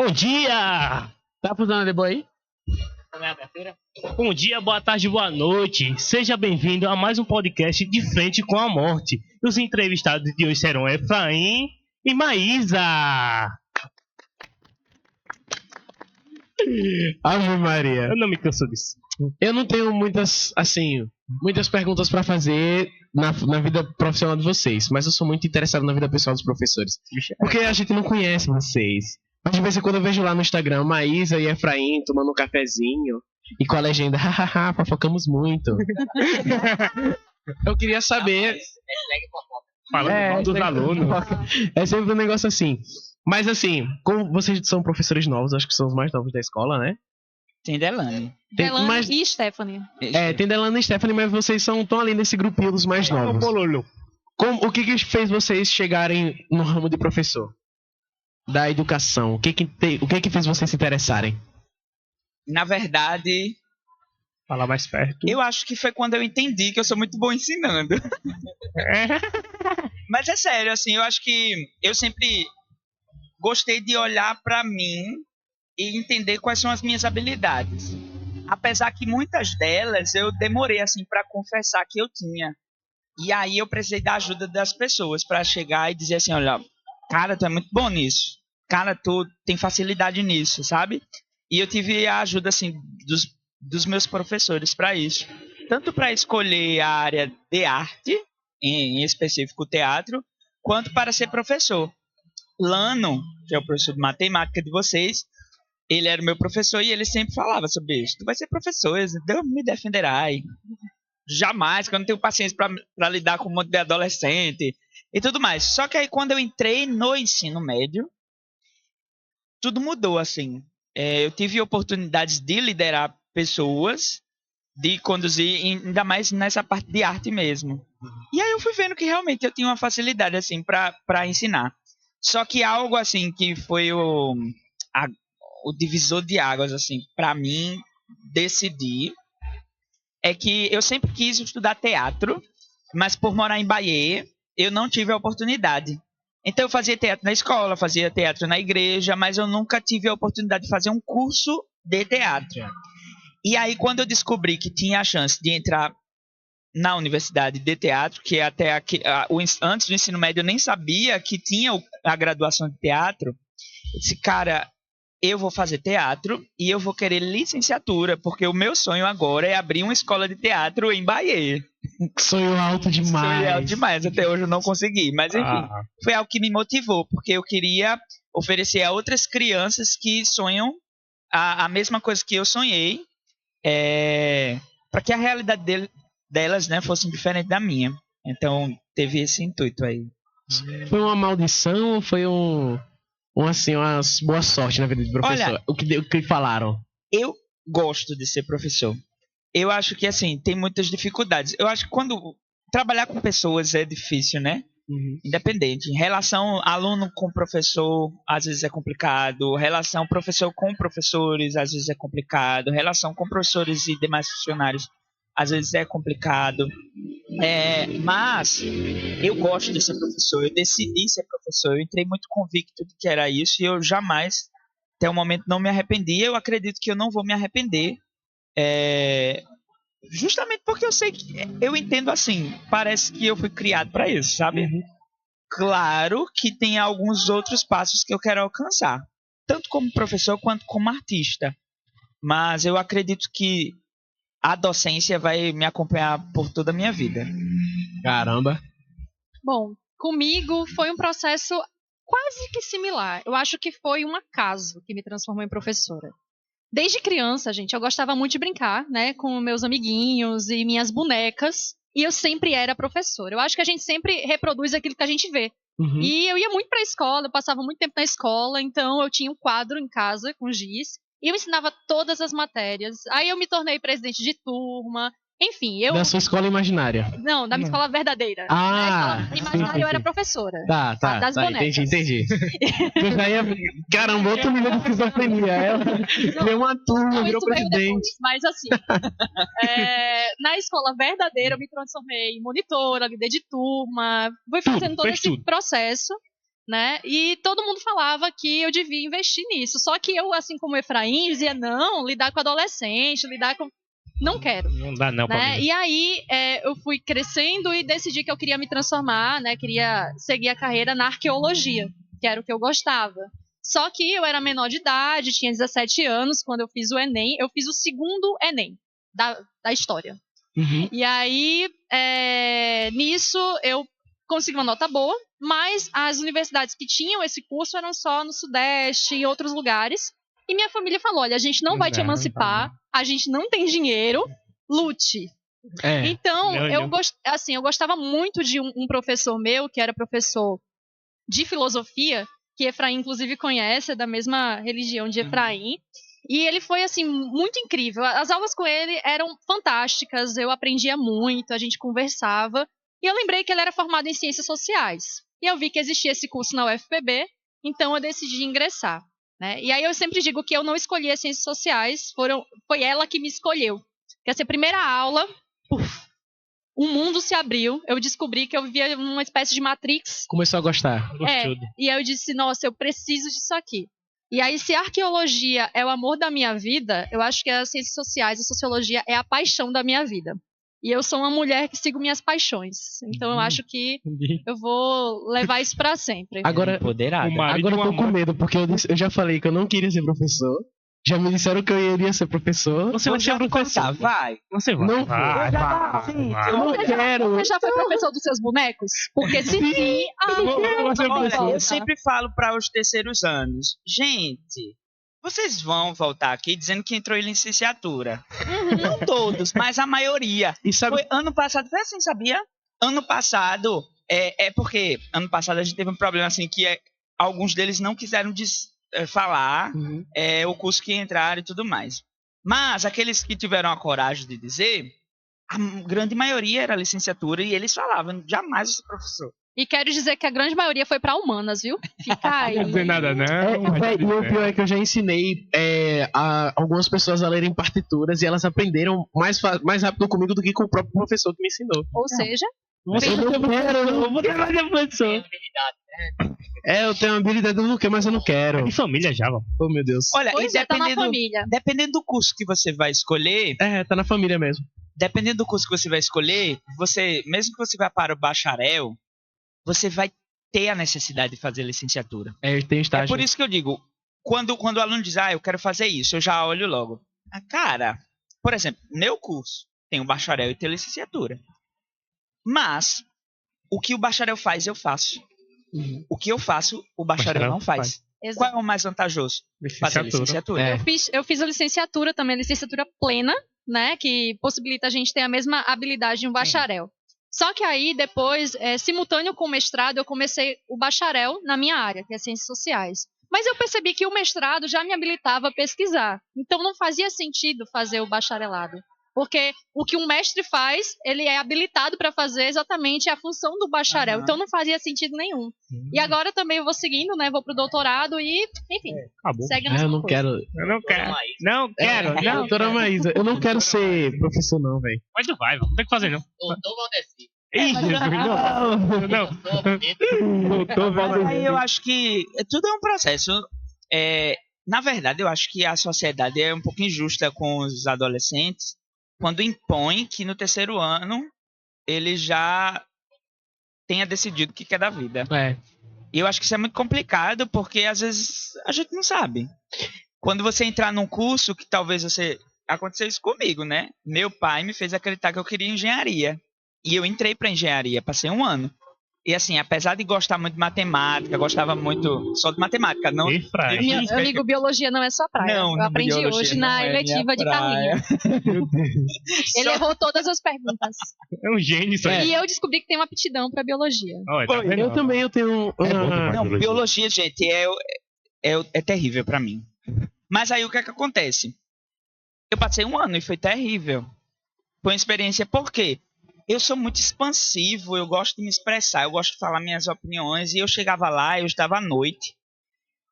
Bom dia! Tá funcionando de boa aí? Bom dia, boa tarde, boa noite. Seja bem-vindo a mais um podcast de Frente com a Morte. Os entrevistados de hoje serão Efraim e Maísa. Ave Maria. Eu não me canso disso. Eu não tenho muitas perguntas pra fazer na vida profissional de vocês, mas eu sou muito interessado na vida pessoal dos professores. Porque a gente não conhece vocês. Mas de vez em quando eu vejo lá no Instagram Maísa e Efraim tomando um cafezinho e com a legenda, hahaha, fofocamos muito. Eu queria saber. Falando mal dos alunos. É sempre um negócio assim. Mas assim, como vocês são professores novos, acho que são os mais novos da escola, né? Tem Delane. Delane e Stephanie. Tem Delane e Stephanie, mas vocês estão ali nesse grupinho dos mais novos. O que fez vocês chegarem no ramo de professor? Da educação. O que fez vocês se interessarem? Na verdade, Fala mais perto. eu acho que foi quando eu entendi que eu sou muito bom ensinando. Mas é sério, assim, eu acho que eu sempre gostei de olhar pra mim e entender quais são as minhas habilidades. Apesar que muitas delas eu demorei, assim, pra confessar que eu tinha. E aí eu precisei da ajuda das pessoas pra chegar e dizer assim, olha, cara, tu é muito bom nisso. Cara, tu tem facilidade nisso, sabe? E eu tive a ajuda, assim, dos meus professores pra isso. Tanto pra escolher a área de arte, em específico teatro, quanto para ser professor. Lano, que é o professor de matemática de vocês, ele era meu professor e ele sempre falava sobre isso. Tu vai ser professor, Deus me defenderá. E jamais, que eu não tenho paciência para lidar com um monte de adolescente e tudo mais. Só que aí quando eu entrei no ensino médio, tudo mudou, assim. Eu tive oportunidades de liderar pessoas, de conduzir, ainda mais nessa parte de arte mesmo. E aí eu fui vendo que realmente eu tinha uma facilidade, assim, para ensinar. Só que algo, assim, que foi o divisor de águas, assim, para mim decidir, é que eu sempre quis estudar teatro, mas por morar em Bahia, eu não tive a oportunidade. Então eu fazia teatro na escola, fazia teatro na igreja, mas eu nunca tive a oportunidade de fazer um curso de teatro. E aí quando eu descobri que tinha a chance de entrar na universidade de teatro, que até antes do ensino médio eu nem sabia que tinha a graduação de teatro, eu disse, cara, eu vou fazer teatro e eu vou querer licenciatura, porque o meu sonho agora é abrir uma escola de teatro em Bahia. Sonho alto demais. Sonho alto demais, até hoje eu não consegui. Mas enfim, foi algo que me motivou, porque eu queria oferecer a outras crianças que sonham a mesma coisa que eu sonhei, para que a realidade delas, né, fosse diferente da minha. Então teve esse intuito aí. Foi uma maldição ou foi uma boa sorte na vida de professor? Olha, o que falaram? Eu gosto de ser professor. Eu acho que, assim, tem muitas dificuldades. Eu acho que quando trabalhar com pessoas é difícil, né? Uhum. Independente. Relação aluno com professor, às vezes é complicado. Relação professor com professores, às vezes é complicado. Relação com professores e demais funcionários, às vezes é complicado. Mas eu gosto de ser professor. Eu decidi ser professor. Eu entrei muito convicto de que era isso e eu jamais, até o momento, não me arrependi. Eu acredito que eu não vou me arrepender. Justamente porque eu sei que eu entendo assim, parece que eu fui criado para isso, sabe? Uhum. Claro que tem alguns outros passos que eu quero alcançar, tanto como professor quanto como artista, mas eu acredito que a docência vai me acompanhar por toda a minha vida. Caramba. Bom, comigo foi um processo quase que similar. Eu acho que foi um acaso que me transformou em professora. Desde criança, gente, eu gostava muito de brincar, né, com meus amiguinhos e minhas bonecas, e eu sempre era professora. Eu acho que a gente sempre reproduz aquilo que a gente vê. Uhum. E eu ia muito pra escola, eu passava muito tempo na escola, então eu tinha um quadro em casa com giz, e eu ensinava todas as matérias. Aí eu me tornei presidente de turma, enfim, Da sua escola imaginária. Não, da minha escola verdadeira. Ah, Na escola imaginária sim. eu era professora. Tá, Das bonecas. entendi. Eu já ia... Caramba, outro nível de esquizofrenia. Ela criou uma turma, Não, virou isso veio presidente. depois, mas assim, na escola verdadeira eu me transformei em monitora, líder de turma, fui fazendo todo fez esse tudo. processo, né? E todo mundo falava que eu devia investir nisso. Só que eu, assim como o Efraim, dizia, não, lidar com adolescente, lidar com... Não quero. Não dá não pra Né? mim. E aí eu fui crescendo e decidi que eu queria me transformar, né? Queria seguir a carreira na arqueologia, que era o que eu gostava. Só que eu era menor de idade, tinha 17 anos quando eu fiz o Enem. Eu fiz o segundo Enem da história. Uhum. E aí, nisso, eu consegui uma nota boa, mas as universidades que tinham esse curso eram só no Sudeste e outros lugares. E minha família falou, olha, a gente não vai te emancipar, a gente não tem dinheiro, lute. Então, eu gostava muito de um professor meu, que era professor de filosofia, que Efraim, inclusive, conhece, é da mesma religião de Efraim. E ele foi, assim, muito incrível. As aulas com ele eram fantásticas, eu aprendia muito, a gente conversava. E eu lembrei que ele era formado em Ciências Sociais. E eu vi que existia esse curso na UFPB, então eu decidi ingressar. Né? E aí eu sempre digo que eu não escolhi as Ciências Sociais, foi ela que me escolheu. Porque essa primeira aula, o mundo se abriu, eu descobri que eu vivia uma espécie de Matrix. Começou a gostar. E aí eu disse, nossa, eu preciso disso aqui. E aí, se a arqueologia é o amor da minha vida, eu acho que as ciências sociais, a sociologia é a paixão da minha vida. E eu sou uma mulher que sigo minhas paixões. Então eu acho que eu vou levar isso pra sempre. Agora eu tô com medo, porque eu já falei que eu não queria ser professor. Já me disseram que eu iria ser professor. Você vai ser professor. Vai. Você vai. Não vai. Eu não quero. Você já foi professor dos seus bonecos? Porque se sim, olha, eu sempre falo para os terceiros anos, gente, vocês vão voltar aqui dizendo que entrou em licenciatura. Não todos, mas a maioria. E sabe... Foi ano passado, foi assim, sabia? Ano passado, porque ano passado a gente teve um problema assim que alguns deles não quiseram falar o curso que entraram e tudo mais. Mas aqueles que tiveram a coragem de dizer, a grande maioria era licenciatura e eles falavam, jamais esse professor. E quero dizer que a grande maioria foi pra humanas, viu? Fica aí. Não quer dizer nada, não. E o pior é que eu já ensinei algumas pessoas a lerem partituras e elas aprenderam mais rápido comigo do que com o próprio professor que me ensinou. Ou seja... Eu não quero, eu vou trabalhar de professor. Eu tenho habilidade do que, mas eu não quero. De família já, mano. Oh, meu Deus. Olha, Pois tá na família. Dependendo do curso que você vai escolher, Tá na família mesmo. dependendo do curso que você vai escolher, mesmo que você vá para o bacharel, você vai ter a necessidade de fazer licenciatura. Tem estágio. É por isso que eu digo, quando o aluno diz, eu quero fazer isso, eu já olho logo. Cara, por exemplo, meu curso tem o bacharel e tem a licenciatura. Mas, o que o bacharel faz, eu faço. O que eu faço, o bacharel não faz. Qual é o mais vantajoso? Fazer a licenciatura. Eu fiz a licenciatura também, a licenciatura plena, né? Que possibilita a gente ter a mesma habilidade de um bacharel. Só que aí, depois, simultâneo com o mestrado, eu comecei o bacharel na minha área, que é Ciências Sociais. Mas eu percebi que o mestrado já me habilitava a pesquisar. Então, não fazia sentido fazer o bacharelado. Porque o que um mestre faz, ele é habilitado para fazer exatamente a função do bacharel. Então, não fazia sentido nenhum. E agora também eu vou seguindo, né? Vou pro doutorado e, enfim, segue a nossa Eu não coisa. quero. Não quero. Não. Doutora Maísa, eu não quero ser professor, não, velho. Mas tu vai, não tem que fazer, não. Doutor Valdeci. Ih, Jesus, não. Doutor Mas aí Valdeci. eu acho que tudo é um processo. Na verdade, eu acho que a sociedade é um pouco injusta com os adolescentes quando impõe que no terceiro ano ele já tenha decidido o que quer da vida. E eu acho que isso é muito complicado porque às vezes a gente não sabe. Quando você entrar num curso que talvez você... Aconteceu isso comigo, né? Meu pai me fez acreditar que eu queria engenharia. E eu entrei para engenharia, passei 1 ano. E assim, apesar de gostar muito de matemática, gostava muito só de matemática. Não, Amigo, biologia não é sua praia. Não, eu aprendi hoje na eletiva de Carlinhos. Ele errou todas as perguntas. É um gênio isso aí. E eu descobri que tem uma aptidão para biologia. Eu também tenho. Não, biologia, gente, é terrível para mim. Mas aí o que é que acontece? Eu passei 1 ano e foi terrível. Foi uma experiência, por quê? Eu sou muito expansivo, eu gosto de me expressar, eu gosto de falar minhas opiniões, e eu chegava lá, eu estava à noite.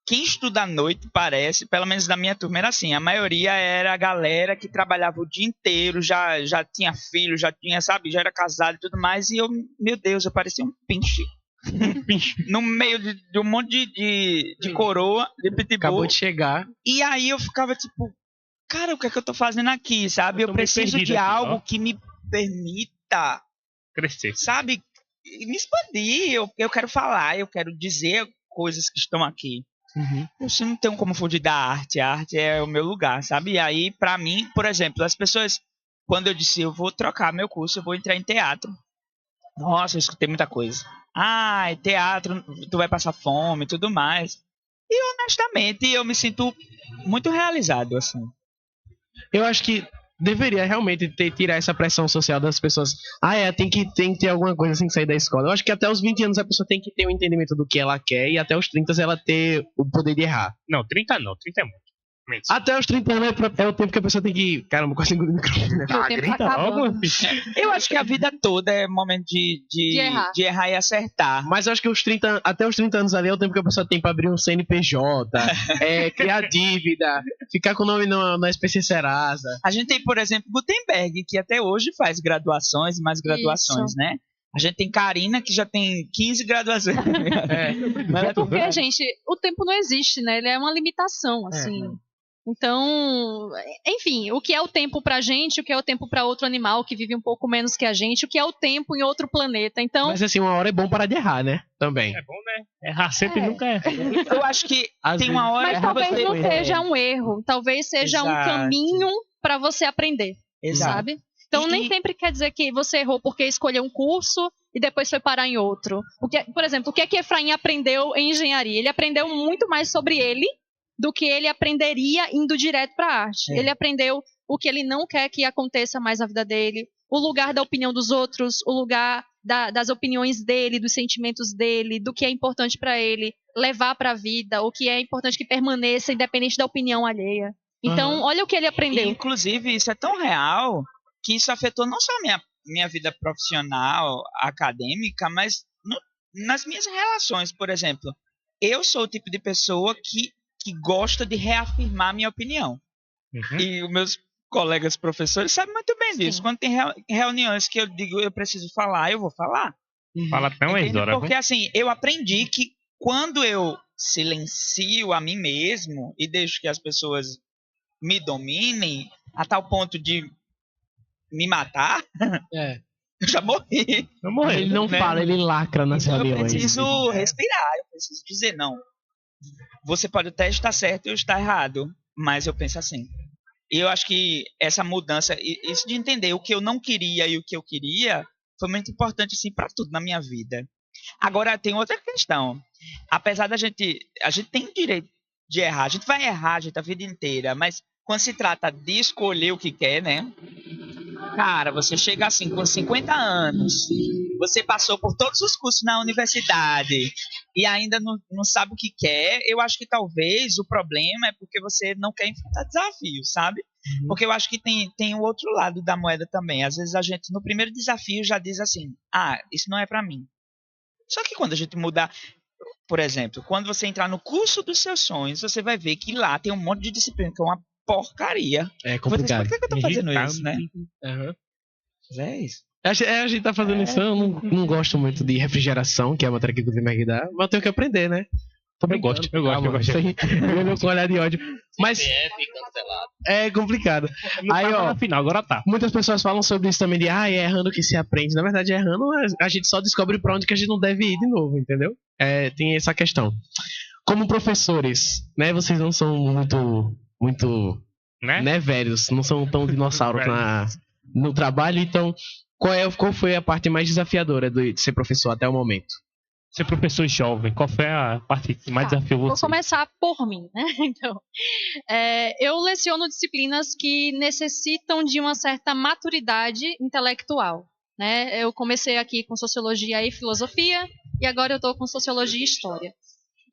Quem estuda à noite, parece, pelo menos da minha turma era assim, a maioria era a galera que trabalhava o dia inteiro, já tinha filho, já tinha, sabe, já era casado e tudo mais, e eu, meu Deus, eu parecia um pinche. no meio de um monte de coroa, de pitbull. Acabou de chegar. E aí eu ficava tipo, cara, o que é que eu tô fazendo aqui, sabe? Eu tô meio preciso perdido de aqui, algo ó. que me permita, Crescer. sabe? Me expandir. Eu quero falar, eu quero dizer coisas que estão aqui. Eu não tenho como fugir da arte. A arte é o meu lugar, sabe? E aí, pra mim, por exemplo, as pessoas, quando eu disse eu vou trocar meu curso, eu vou entrar em teatro. Nossa, eu escutei muita coisa. Ah, teatro, tu vai passar fome e tudo mais. E honestamente, eu me sinto muito realizado, assim. Eu acho que deveria realmente tirar essa pressão social das pessoas. Tem que ter alguma coisa assim que sair da escola. Eu acho que até os 20 anos a pessoa tem que ter o entendimento do que ela quer e até os 30 ela ter o poder de errar. Não, 30 não. 30 é muito. Até os 30 anos é o tempo que a pessoa tem que... Caramba, quase engoli o microfone. Meu tempo 30 tá logo? acabando. Eu acho que a vida toda é momento errar. de errar e acertar. Mas eu acho que até os 30 anos ali é o tempo que a pessoa tem pra abrir um CNPJ, criar dívida, ficar com o nome na SPC Serasa. A gente tem, por exemplo, Gutenberg, que até hoje faz graduações e mais graduações, né? A gente tem Karina, que já tem 15 graduações. Mas Porque, gente, o tempo não existe, né? Ele é uma limitação, assim. Então, enfim, o que é o tempo pra gente, o que é o tempo pra outro animal que vive um pouco menos que a gente, o que é o tempo em outro planeta. Então, Mas assim, uma hora é bom parar de errar, né? Também. É bom, né? Errar sempre É. nunca é. eu acho que Às tem vezes. uma hora mas que talvez você... não seja um erro, talvez seja um Exato. caminho pra você aprender, Exato. sabe? Então, nem sempre quer dizer que você errou porque escolheu um curso e depois foi parar em outro. Por exemplo, o que é que Efraim aprendeu em engenharia? Ele aprendeu muito mais sobre ele do que ele aprenderia indo direto para a arte. Ele aprendeu o que ele não quer que aconteça mais na vida dele, o lugar da opinião dos outros, o lugar das opiniões dele, dos sentimentos dele, do que é importante para ele levar para a vida, o que é importante que permaneça independente da opinião alheia. Então, olha o que ele E, aprendeu. inclusive, isso é tão real que isso afetou não só a minha vida profissional, acadêmica, mas nas minhas relações, por exemplo. Eu sou o tipo de pessoa que gosta de reafirmar minha opinião. E os meus colegas professores sabem muito bem disso. Sim. Quando tem reuniões que eu digo eu preciso falar, eu vou falar. Fala até umas Entende? horas. Porque assim, eu aprendi que quando eu silencio a mim mesmo e deixo que as pessoas me dominem a tal ponto de me matar, eu já morri. Eu morri. Ele não né? fala, ele lacra nas Então eu reuniões. preciso respirar, eu preciso dizer não. Você pode até estar certo e eu estar errado, mas eu penso assim. E eu acho que essa mudança, isso de entender o que eu não queria e o que eu queria, foi muito importante assim para tudo na minha vida. Agora tem outra questão. Apesar a gente tem o direito de errar, a gente vai errar a vida inteira, mas quando se trata de escolher o que quer, né? Cara, você chega assim com 50 anos, você passou por todos os cursos na universidade e ainda não sabe o que quer. Eu acho que talvez o problema é porque você não quer enfrentar desafios, sabe? Porque eu acho que tem o outro lado da moeda também. Às vezes a gente, no primeiro desafio, já diz assim, isso não é pra mim. Só que quando a gente mudar, por exemplo, quando você entrar no curso dos seus sonhos, você vai ver que lá tem um monte de disciplina que é uma porcaria. É complicado. Por que eu tô fazendo isso, né? Uhum. É isso. A gente tá fazendo isso, eu não gosto muito de refrigeração, que é a matéria que o Gutenberg dá, mas eu tenho que aprender, né? Eu gosto. Eu não com olhar de ódio. Mas é complicado. Aí, ó, no final, agora tá. muitas pessoas falam sobre isso também, de é errando que se aprende. Na verdade, errando, a gente só descobre pra onde que a gente não deve ir de novo, entendeu? Tem essa questão. Como professores, né, vocês não são muito né, velhos, não são tão dinossauros no trabalho, então qual foi a parte mais desafiadora de ser professor até o momento? Ser professor jovem, qual foi a parte que mais desafiou você? Vou começar por mim, né? Então, eu leciono disciplinas que necessitam de uma certa maturidade intelectual, né? Eu comecei aqui com sociologia e filosofia e agora eu estou com sociologia e história.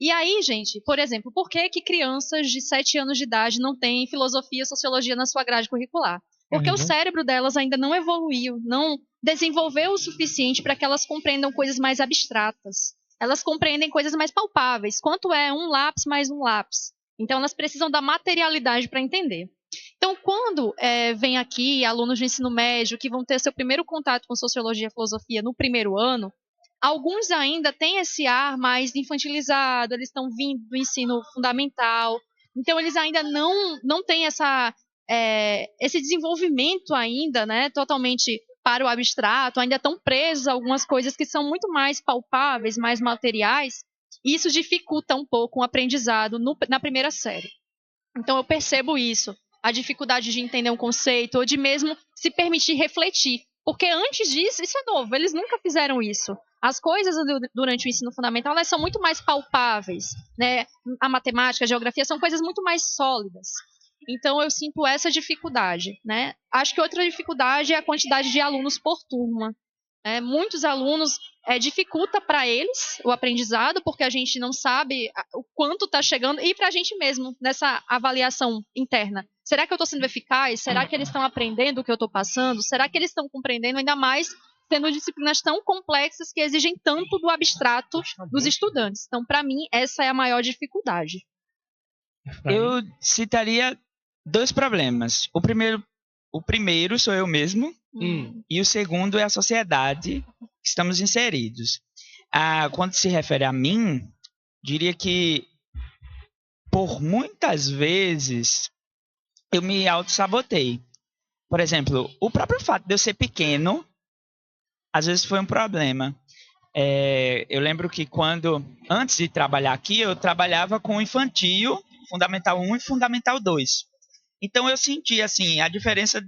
E aí, gente, por exemplo, por que crianças de 7 anos de idade não têm filosofia e sociologia na sua grade curricular? Porque o cérebro delas ainda não evoluiu, não desenvolveu o suficiente para que elas compreendam coisas mais abstratas. Elas compreendem coisas mais palpáveis. Quanto é um lápis mais um lápis? Então, elas precisam da materialidade para entender. Então, quando vem aqui alunos de ensino médio que vão ter seu primeiro contato com sociologia e filosofia no primeiro ano, alguns ainda têm esse ar mais infantilizado, eles estão vindo do ensino fundamental, então eles ainda não têm esse desenvolvimento ainda, né, totalmente para o abstrato, ainda estão presos a algumas coisas que são muito mais palpáveis, mais materiais, e isso dificulta um pouco o aprendizado na primeira série. Então eu percebo isso, a dificuldade de entender um conceito, ou de mesmo se permitir refletir. Porque antes disso, isso é novo, eles nunca fizeram isso. As coisas durante o ensino fundamental, elas são muito mais palpáveis, né? A matemática, a geografia são coisas muito mais sólidas. Então eu sinto essa dificuldade, né? Acho que outra dificuldade é a quantidade de alunos por turma. Muitos alunos dificulta para eles o aprendizado, porque a gente não sabe o quanto está chegando, e para a gente mesmo, nessa avaliação interna. Será que eu estou sendo eficaz? Será que eles estão aprendendo o que eu estou passando? Será que eles estão compreendendo, ainda mais tendo disciplinas tão complexas que exigem tanto do abstrato dos estudantes? Então, para mim, essa é a maior dificuldade. Eu citaria 2 problemas. O primeiro sou eu mesmo, e o segundo é a sociedade que estamos inseridos. Quando se refere a mim, diria que por muitas vezes eu me auto-sabotei. Por exemplo, o próprio fato de eu ser pequeno, às vezes foi um problema. Eu lembro que antes de trabalhar aqui, eu trabalhava com infantil, Fundamental 1 e Fundamental 2. Então eu senti assim, a diferença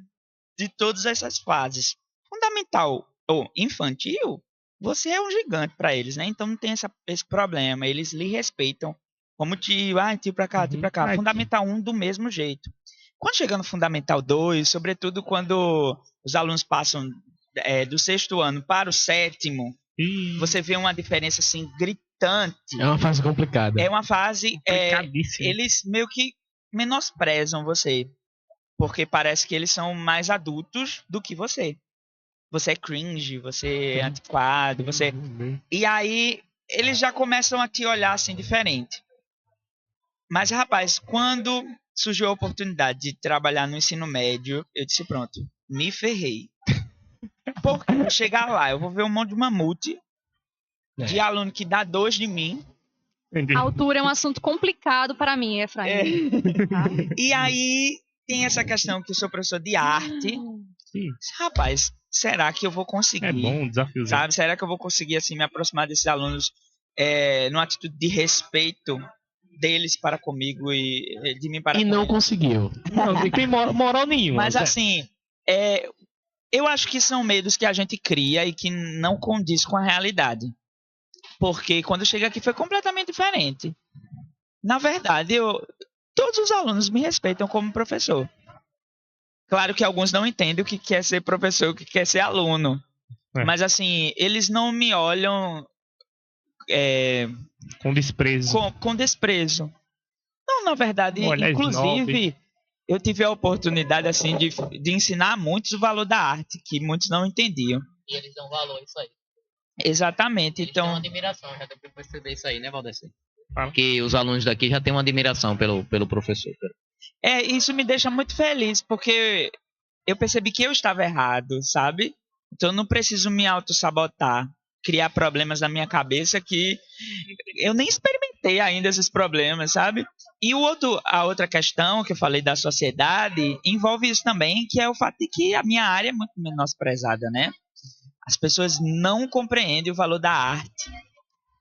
de todas essas fases. Fundamental ou infantil, você é um gigante para eles, né? Então não tem esse problema, eles lhe respeitam como tio, tio para cá, tio para cá. Fundamental 1 do mesmo jeito. Quando chega no Fundamental 2, sobretudo quando os alunos passam do 6º ano para o 7º, você vê uma diferença assim gritante. É uma fase complicada. É uma fase, eles meio que menosprezam você, porque parece que eles são mais adultos do que você. Você é cringe, você é antiquado, você... E aí, eles já começam a te olhar assim, diferente. Mas, rapaz, quando surgiu a oportunidade de trabalhar no ensino médio, eu disse, pronto, me ferrei. Porque eu chegar lá, eu vou ver um monte de mamute, de aluno que dá 2 de mim. A altura é um assunto complicado para mim, Efraim. E aí... tem essa questão que eu sou professor de arte. Sim. Rapaz, será que eu vou conseguir? É bom, um desafio. Sabe? Será que eu vou conseguir assim, me aproximar desses alunos numa atitude de respeito deles para comigo e de mim para comigo? E não conseguiu. Não tem moral nenhuma. Mas assim, eu acho que são medos que a gente cria e que não condiz com a realidade. Porque quando eu cheguei aqui foi completamente diferente. Na verdade, todos os alunos me respeitam como professor. Claro que alguns não entendem o que quer ser professor, o que quer ser aluno. Mas assim, eles não me olham com desprezo. Com desprezo. Não, na verdade, inclusive, eu tive a oportunidade assim de ensinar a muitos o valor da arte, que muitos não entendiam. E eles dão valor a isso aí. Exatamente. Eles então têm uma admiração, já deu pra perceber isso aí, né, Valdeci? Porque os alunos daqui já têm uma admiração pelo professor. Isso me deixa muito feliz, porque eu percebi que eu estava errado, sabe? Então eu não preciso me auto-sabotar, criar problemas na minha cabeça que eu nem experimentei ainda esses problemas, sabe? E a outra questão que eu falei da sociedade envolve isso também, que é o fato de que a minha área é muito menosprezada, né? As pessoas não compreendem o valor da arte.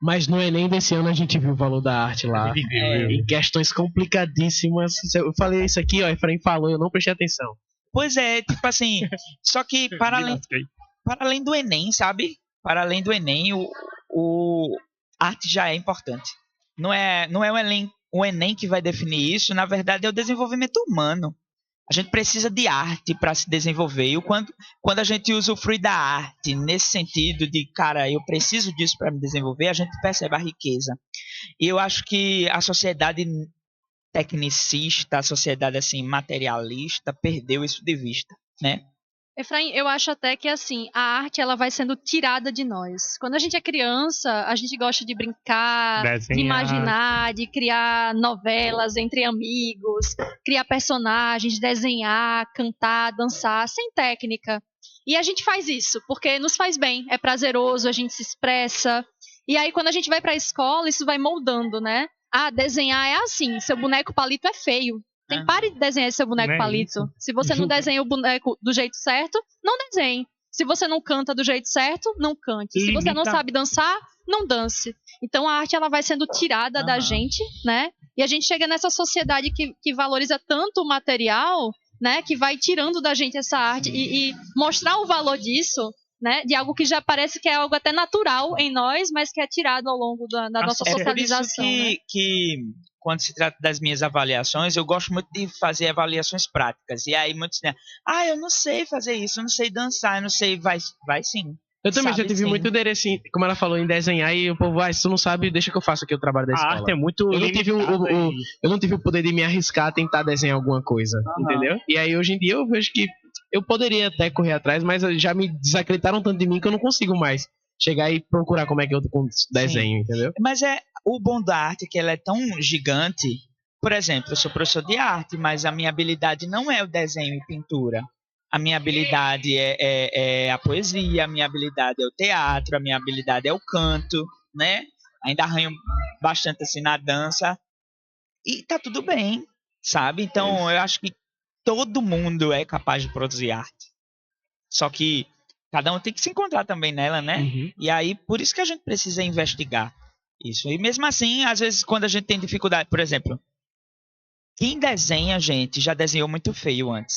Mas no Enem desse ano a gente viu o valor da arte lá. Em questões complicadíssimas. Eu falei isso aqui, Efraim falou, eu não prestei atenção. Pois é, tipo assim, só que para além do Enem, sabe? Para além do Enem, o arte já é importante. Não é o Enem que vai definir isso, na verdade é o desenvolvimento humano. A gente precisa de arte para se desenvolver. E quando a gente usufrui da arte nesse sentido de, cara, eu preciso disso para me desenvolver, a gente percebe a riqueza. E eu acho que a sociedade tecnicista, a sociedade assim materialista, perdeu isso de vista, né? Efraim, eu acho até que assim, a arte ela vai sendo tirada de nós. Quando a gente é criança, a gente gosta de brincar, desenhar, de imaginar, de criar novelas entre amigos, criar personagens, desenhar, cantar, dançar, sem técnica. E a gente faz isso, porque nos faz bem, é prazeroso, a gente se expressa. E aí, quando a gente vai pra escola, isso vai moldando, né? Ah, desenhar é assim, seu boneco palito é feio. Pare de desenhar seu boneco Não é palito. isso. Se você não desenha o boneco do jeito certo, não desenhe. Se você não canta do jeito certo, não cante. Se você não Limita- sabe dançar, não dance. Então a arte ela vai sendo tirada da gente, né? E a gente chega nessa sociedade que valoriza tanto o material, né? Que vai tirando da gente essa arte e mostrar o valor disso, né? De algo que já parece que é algo até natural em nós, mas que é tirado ao longo da nossa É por isso socialização. Né? que quando se trata das minhas avaliações, eu gosto muito de fazer avaliações práticas. E aí muitos dizem, eu não sei fazer isso, eu não sei dançar, eu não sei, vai sim. Eu também Sabe já tive sim. muito interesse, como ela falou, em desenhar, e o povo, se tu não sabe, deixa que eu faço aqui o trabalho da A escola. arte é muito Eu não tive limitada eu não tive o poder de me arriscar a tentar desenhar alguma coisa, entendeu? E aí hoje em dia eu vejo que eu poderia até correr atrás, mas já me desacreditaram tanto de mim que eu não consigo mais chegar e procurar como é que eu desenho, entendeu? Mas o bom da arte é que ela é tão gigante. Por exemplo, eu sou professor de arte, mas a minha habilidade não é o desenho e pintura. A minha habilidade é a poesia, a minha habilidade é o teatro, a minha habilidade é o canto, né? Ainda arranho bastante assim na dança. E tá tudo bem, sabe? Então eu acho que todo mundo é capaz de produzir arte. Só que cada um tem que se encontrar também nela, né? Uhum. E aí, por isso que a gente precisa investigar isso. E mesmo assim, às vezes, quando a gente tem dificuldade, por exemplo, quem desenha, gente, já desenhou muito feio antes.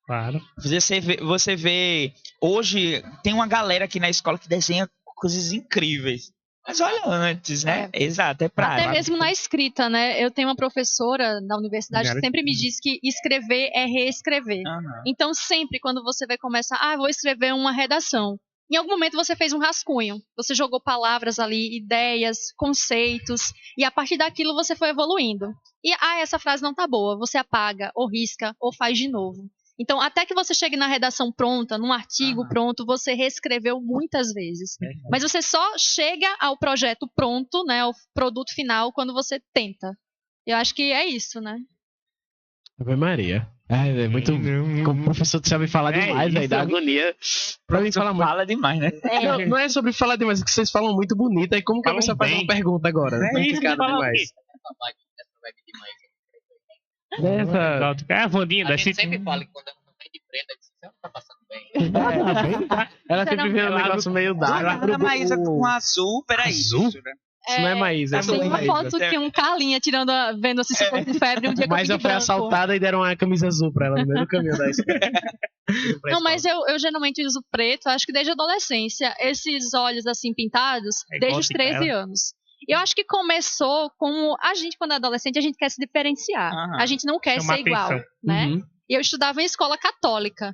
Claro. Você vê hoje, tem uma galera aqui na escola que desenha coisas incríveis. Mas olha antes, né? Exato, é prático. Até mesmo na escrita, né? Eu tenho uma professora na universidade que sempre me diz que escrever é reescrever. Então, sempre quando você vai começar, vou escrever uma redação. Em algum momento você fez um rascunho. Você jogou palavras ali, ideias, conceitos. E a partir daquilo você foi evoluindo. E, essa frase não tá boa. Você apaga, ou risca, ou faz de novo. Então, até que você chegue na redação pronta, num artigo pronto, você reescreveu muitas vezes. Mas você só chega ao projeto pronto, né, ao produto final, quando você tenta. Eu acho que é isso, né? Ave Maria. É muito... Como professor, tu sabe falar demais, velho, da agonia. Pra mim falar muito. Fala demais, né? Não é sobre falar demais, é que vocês falam muito bonito. Aí como que a Falam pessoa faz bem. uma pergunta agora? É isso que fala demais. A Vandinha A da gente City. sempre fala que quando ela não vem de preta, você não tá passando bem. Ela sempre vê um negócio meio dark. A Maísa com azul, peraí. Azul? Isso, né? Isso não é Maísa, Tem uma Maísa. foto que um Carlinha vendo assim, se fosse de febre, um dia que eu Mas fui ela de foi branco. assaltada e deram uma camisa azul pra ela no meio do caminho da escola. Não, mas eu geralmente uso preto, acho que desde a adolescência. Esses olhos assim pintados, desde os gótica 13 ela. anos. E eu acho que começou com a gente, quando é adolescente, a gente quer se diferenciar. A gente não quer Chamar ser igual, atenção. né? Uhum. E eu estudava em escola católica.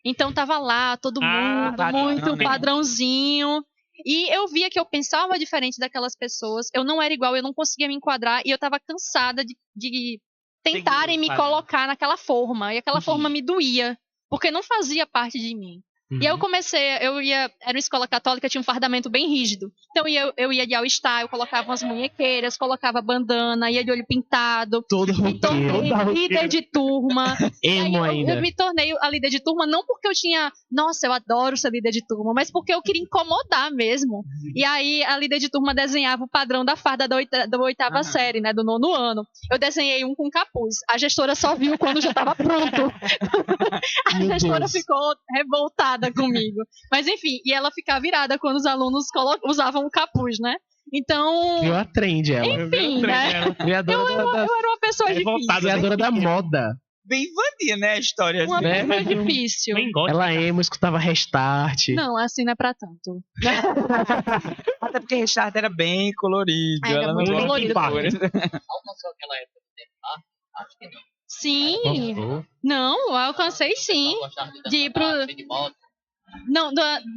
Então tava lá, todo mundo, padrão, muito né? padrãozinho. E eu via que eu pensava diferente daquelas pessoas. Eu não era igual, eu não conseguia me enquadrar. E eu tava cansada de tentarem me colocar naquela forma. E aquela forma me doía. Porque não fazia parte de mim. E aí eu comecei, era uma escola católica, tinha um fardamento bem rígido. Então eu ia de all-star, eu colocava umas munhequeiras, colocava bandana, ia de olho pintado. Todo Me tornei roqueiro. líder de turma. E aí Emo ainda. eu me tornei a líder de turma, não porque eu tinha, nossa, eu adoro ser líder de turma, mas porque eu queria incomodar mesmo. E aí a líder de turma desenhava o padrão da farda da oitava série, né, do 9º ano. Eu desenhei um com capuz. A gestora só viu quando já estava pronto. A Meu gestora Deus. ficou revoltada comigo. Mas enfim, e ela ficava virada quando os alunos usavam o capuz, né? Então, Criou a trend, ela. enfim, né? Criadora Eu era uma pessoa difícil. Criadora da moda. Bem Vandinha, né? A história. Uma assim. pessoa difícil. Nem gosta. Ela emo, escutava Restart. Não, assim não é pra tanto. Até porque Richard era bem colorido. Era ela não muito gosta colorido. de cores. Alcançou aquela época do tempo lá? Acho que não. Sim. Não, eu alcancei sim. Só gostava de De ir pro- dançar, cheio de moto. Não,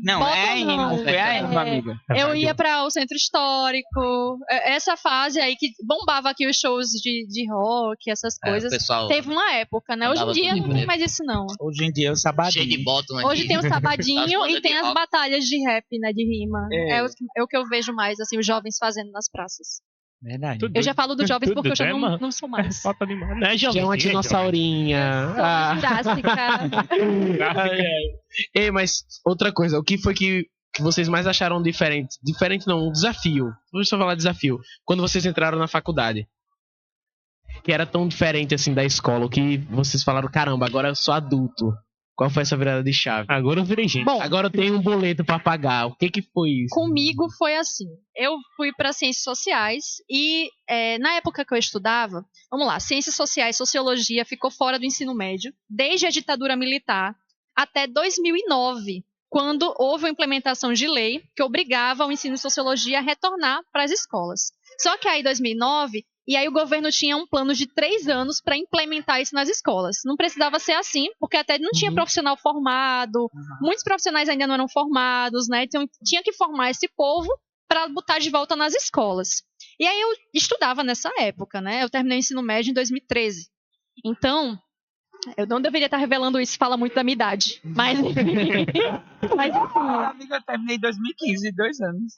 Não, bota é a não. Emo, foi a Emo, amiga. Eu ia para o centro histórico. Essa fase aí que bombava aqui os shows de rock, essas É, o coisas. pessoal Teve uma época, né? Hoje em andava dia tudo de não tem preto. mais isso, não. Hoje em dia é o cheio de sabadinho. bottom aqui. Hoje tem o sabadinho As e bandas tem de as rock. batalhas de rap, né? De rima. É. É o que eu vejo mais, assim, os jovens fazendo nas praças. Verdade. Tudo Eu já falo dos jovens porque eu já mano. não sou mais. Falta demais. Não é Já é jovem, uma é dinossaurinha. Sou Ah. jurássica. jovem. Ei, mas outra coisa, o que foi que vocês mais acharam diferente? Diferente não, um desafio. Vamos só falar desafio. Quando vocês entraram na faculdade. Que era tão diferente assim da escola, o que vocês falaram, caramba, agora eu sou adulto. Qual foi essa virada de chave? Agora eu virei gente. Bom, Agora eu tenho um boleto pra pagar. O que foi isso? comigo foi assim. Eu fui para ciências sociais e na época que eu estudava, vamos lá, ciências sociais, sociologia ficou fora do ensino médio desde a ditadura militar até 2009, quando houve a implementação de lei que obrigava o ensino de sociologia a retornar para as escolas. Só que aí 2009 e aí o governo tinha um plano de 3 anos para implementar isso nas escolas. Não precisava ser assim, porque até não tinha profissional formado, muitos profissionais ainda não eram formados, né? Então tinha que formar esse povo para botar de volta nas escolas. E aí eu estudava nessa época, né? Eu terminei o ensino médio em 2013. Então, eu não deveria estar revelando isso, fala muito da minha idade. Mas Amiga, eu terminei em 2015, 2 anos.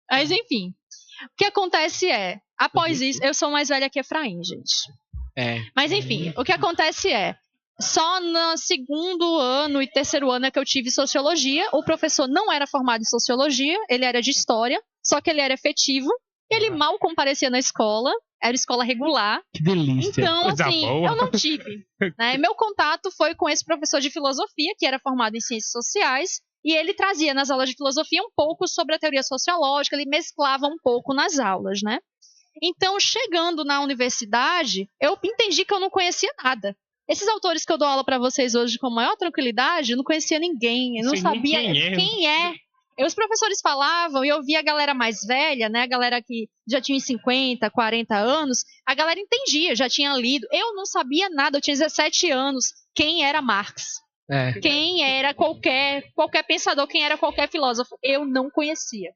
Mas enfim. O que acontece após isso, eu sou mais velha que Efraim, gente. Mas enfim, o que acontece só no segundo ano e terceiro ano é que eu tive sociologia. O professor não era formado em sociologia, ele era de história, só que ele era efetivo. Ele mal comparecia na escola, era escola regular. Que delícia. Então, Coisa assim, boa. eu não tive. Né? Meu contato foi com esse professor de filosofia, que era formado em ciências sociais, e ele trazia nas aulas de filosofia um pouco sobre a teoria sociológica, ele mesclava um pouco nas aulas, né? Então, chegando na universidade, eu entendi que eu não conhecia nada. Esses autores que eu dou aula para vocês hoje com maior tranquilidade, eu não conhecia ninguém, eu não sabia quem é. Os professores falavam e eu via a galera mais velha, né, a galera que já tinha 50, 40 anos, a galera entendia, já tinha lido. Eu não sabia nada, eu tinha 17 anos. Quem era Marx? Quem era qualquer pensador, quem era qualquer filósofo? Eu não conhecia.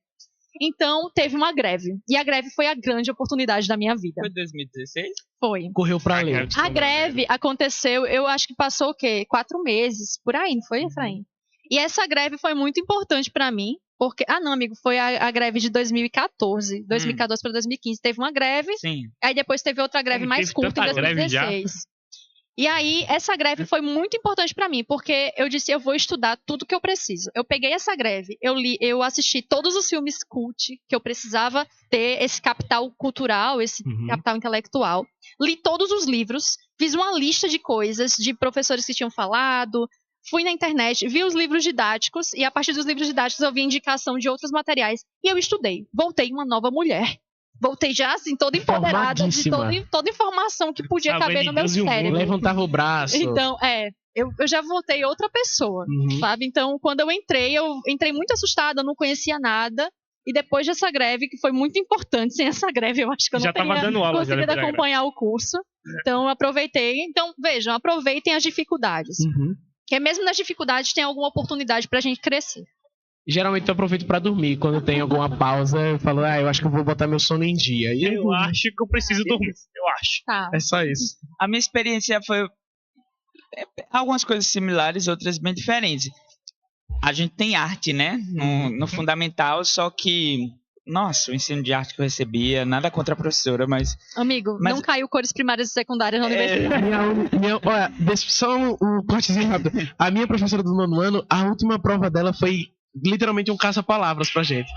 Então, teve uma greve. E a greve foi a grande oportunidade da minha vida. Foi 2016? Foi. Correu pra ler. A greve aconteceu, eu acho que passou o quê? 4 meses, por aí, não foi, Efraim? E essa greve foi muito importante pra mim, porque... Ah, não, amigo, foi a greve de 2014. 2014 para 2015 teve uma greve. Sim. Aí depois teve outra greve mais curta em 2016. E aí, essa greve foi muito importante pra mim, porque eu disse, eu vou estudar tudo que eu preciso. Eu peguei essa greve, eu assisti todos os filmes cult, que eu precisava ter esse capital cultural, esse capital intelectual. Li todos os livros, fiz uma lista de coisas, de professores que tinham falado, fui na internet, vi os livros didáticos, e a partir dos livros didáticos eu vi indicação de outros materiais, e eu estudei. Voltei uma nova mulher. Voltei já, assim, toda empoderada de toda informação que podia caber no meu cérebro. Levantava o braço. Então, eu já voltei outra pessoa, sabe? Então, quando eu entrei muito assustada, eu não conhecia nada. E depois dessa greve, que foi muito importante, sem essa greve, eu acho que eu não teria conseguido acompanhar o curso. Então, eu aproveitei. Então, vejam, aproveitem as dificuldades. Porque mesmo nas dificuldades tem alguma oportunidade pra gente crescer. Geralmente eu aproveito pra dormir. Quando tem alguma pausa, eu falo, eu acho que eu vou botar meu sono em dia. E eu acho que eu preciso dormir. Eu acho. Tá. É só isso. A minha experiência foi algumas coisas similares, outras bem diferentes. A gente tem arte, né? No fundamental, só que... Nossa, o ensino de arte que eu recebia, nada contra a professora, mas... Amigo, não caiu cores primárias e secundárias na universidade. Olha, só um cortezinho rápido. A minha professora do 9º ano, a última prova dela foi literalmente um caça-palavras pra gente.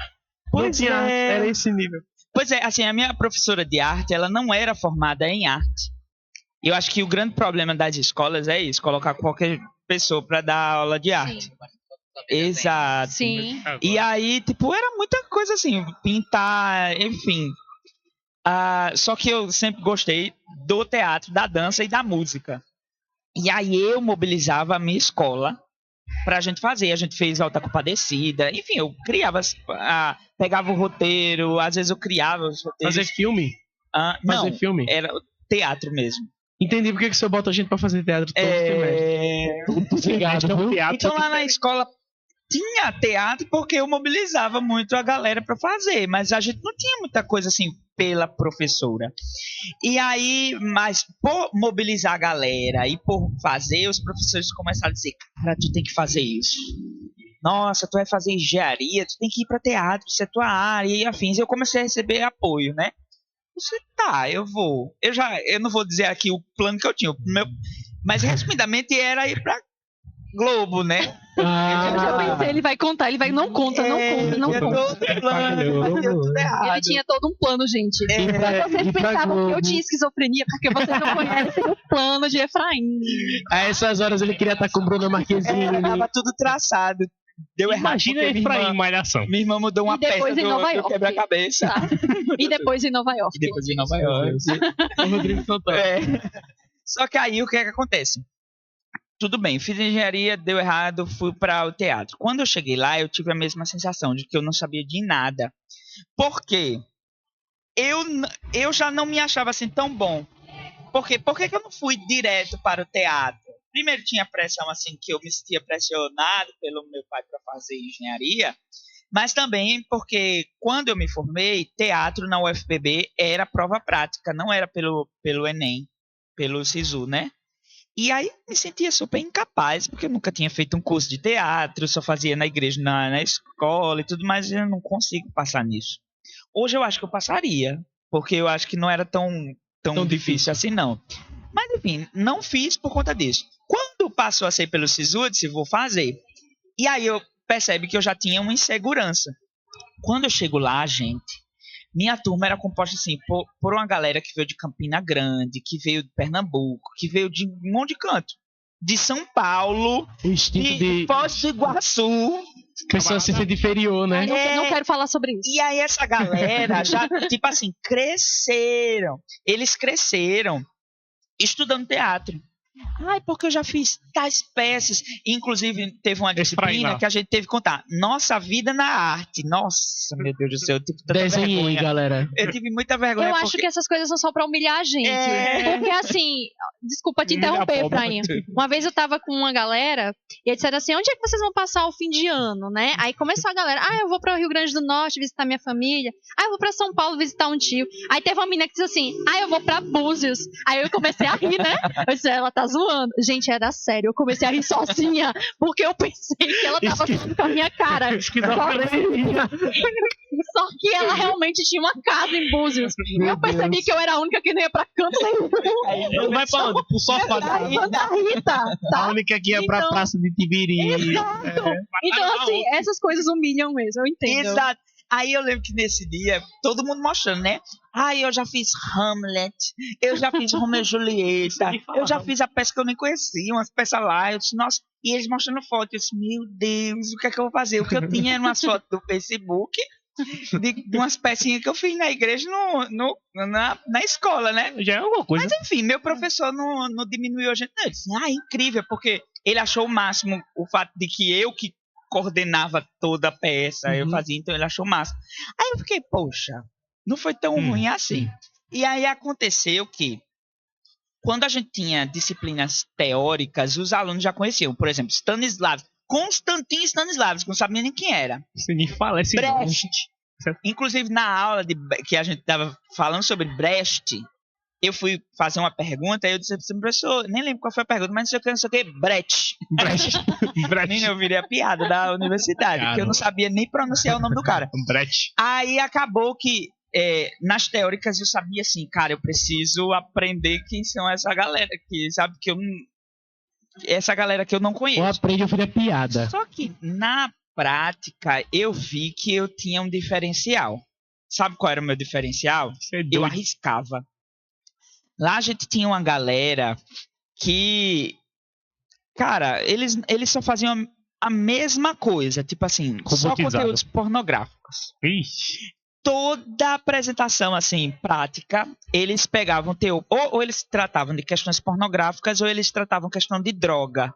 Era esse nível. Pois é, assim, a minha professora de arte, ela não era formada em arte. E eu acho que o grande problema das escolas é isso, colocar qualquer pessoa pra dar aula de arte. Sim. Exato. Sim. E aí, tipo, era muita coisa assim, pintar, enfim. Só que eu sempre gostei do teatro, da dança e da música. E aí eu mobilizava a minha escola pra gente fazer. A gente fez Alta Compadecida, enfim, eu criava, pegava o roteiro, às vezes eu criava os roteiros. Fazer filme? Não, filme? Era teatro mesmo. Entendi por que o senhor bota a gente pra fazer teatro todo semestre. Então lá na escola tinha teatro porque eu mobilizava muito a galera pra fazer, mas a gente não tinha muita coisa assim pela professora. E aí, mas por mobilizar a galera e por fazer, os professores começaram a dizer, cara, tu tem que fazer isso. Nossa, tu vai fazer engenharia, tu tem que ir pra teatro, isso é tua área e afins. E eu comecei a receber apoio, né? disse, tá, eu vou. Eu não vou dizer aqui o plano que eu tinha. Mas resumidamente era ir pra Globo, né? Eu já pensei, ele vai contar, não conta. Ele tinha todo um plano, gente. Vocês pensavam que eu tinha esquizofrenia porque vocês não conhecem o plano de Efraim. A essas horas ele queria estar com Bruna Marquezine. Tava tudo traçado. Deu errado. Imagina Efraim em Malhação. Minha irmã mudou uma peça do quebra-cabeça. Tá. E depois em Nova York. O Rodrigo Santana. Só que aí o que é que acontece? Tudo bem, fiz engenharia, deu errado, fui para o teatro. Quando eu cheguei lá, eu tive a mesma sensação de que eu não sabia de nada. Por quê? Eu já não me achava assim tão bom. Por quê? Por que eu não fui direto para o teatro? Primeiro tinha pressão assim, que eu me sentia pressionado pelo meu pai para fazer engenharia, mas também porque quando eu me formei, teatro na UFPB era prova prática, não era pelo Enem, pelo SISU, né? E aí me sentia super incapaz, porque eu nunca tinha feito um curso de teatro, só fazia na igreja, na escola e tudo, mas eu não consigo passar nisso. Hoje eu acho que eu passaria, porque eu acho que não era tão difícil assim, não. Mas enfim, não fiz por conta disso. Quando passou a ser pelo SISU, eu disse, vou fazer. E aí eu percebi que eu já tinha uma insegurança. Quando eu chego lá, gente, minha turma era composta assim por uma galera que veio de Campina Grande, que veio de Pernambuco, que veio de um monte de canto. De São Paulo, de Foz do Iguaçu. Pessoa se sente inferior, né? Não quero falar sobre isso. E aí essa galera já, tipo assim, cresceram. Eles cresceram estudando teatro. Ai, porque eu já fiz tais peças. Inclusive, teve uma disciplina que a gente teve que contar. Nossa vida na arte. Nossa, meu Deus do céu. Eu tive tanta vergonha, galera. Eu tive muita vergonha. Eu acho que essas coisas são só pra humilhar a gente. Porque assim, desculpa te interromper, Efraim. Uma vez eu tava com uma galera e eles disseram assim, onde é que vocês vão passar o fim de ano, né? Aí começou a galera, eu vou pra Rio Grande do Norte visitar minha família. Eu vou pra São Paulo visitar um tio. Aí teve uma menina que disse assim, eu vou pra Búzios. Aí eu comecei a rir, né? Eu disse, ela tá zoando. Gente, era sério. Eu comecei a rir sozinha, porque eu pensei que ela tava zoando com a minha cara. Só que ela realmente tinha uma casa em Búzios. E eu percebi que eu era a única que não ia pra canto nenhum. Vai pra onde? Pro sofá da Rita. Tá? A única que ia pra praça de Tibiri. Exato. Então, assim, essas coisas humilham mesmo, eu entendo. Exato. Aí eu lembro que nesse dia, todo mundo mostrando, né? Eu já fiz Hamlet, eu já fiz Romeu e Julieta, eu já fiz a peça que eu nem conhecia, umas peças lá, eu disse, nossa, e eles mostrando foto, eu disse, meu Deus, o que é que eu vou fazer? O que eu tinha era umas fotos do Facebook, de umas pecinhas que eu fiz na igreja, na escola, né? Já é alguma coisa. Mas enfim, meu professor não diminuiu a gente, não, eu disse, incrível, porque ele achou o máximo o fato de que eu que coordenava toda a peça, eu fazia, então ele achou massa. Aí eu fiquei, poxa, não foi tão ruim assim. E aí aconteceu que, quando a gente tinha disciplinas teóricas, os alunos já conheciam, por exemplo, Stanislavski, Constantin Stanislavski, não sabia nem quem era. Você nem fala esse nome. Brecht. Inclusive, na aula que a gente estava falando sobre Brecht, eu fui fazer uma pergunta e eu disse assim, professor, nem lembro qual foi a pergunta, mas não sei o que, Brecht. Eu virei a piada da universidade, porque eu não sabia nem pronunciar o nome do cara. Brecht. Aí acabou que, nas teóricas, eu sabia assim, cara, eu preciso aprender quem são essa galera que sabe que eu não... Essa galera que eu não conheço. Ou aprende a fazer piada. Só que, na prática, eu vi que eu tinha um diferencial. Sabe qual era o meu diferencial? Eu arriscava. Lá a gente tinha uma galera que, cara, eles só faziam a mesma coisa, tipo assim, só conteúdos pornográficos. Ixi. Toda apresentação, assim, prática, eles pegavam ou eles tratavam de questões pornográficas ou eles tratavam questão de droga.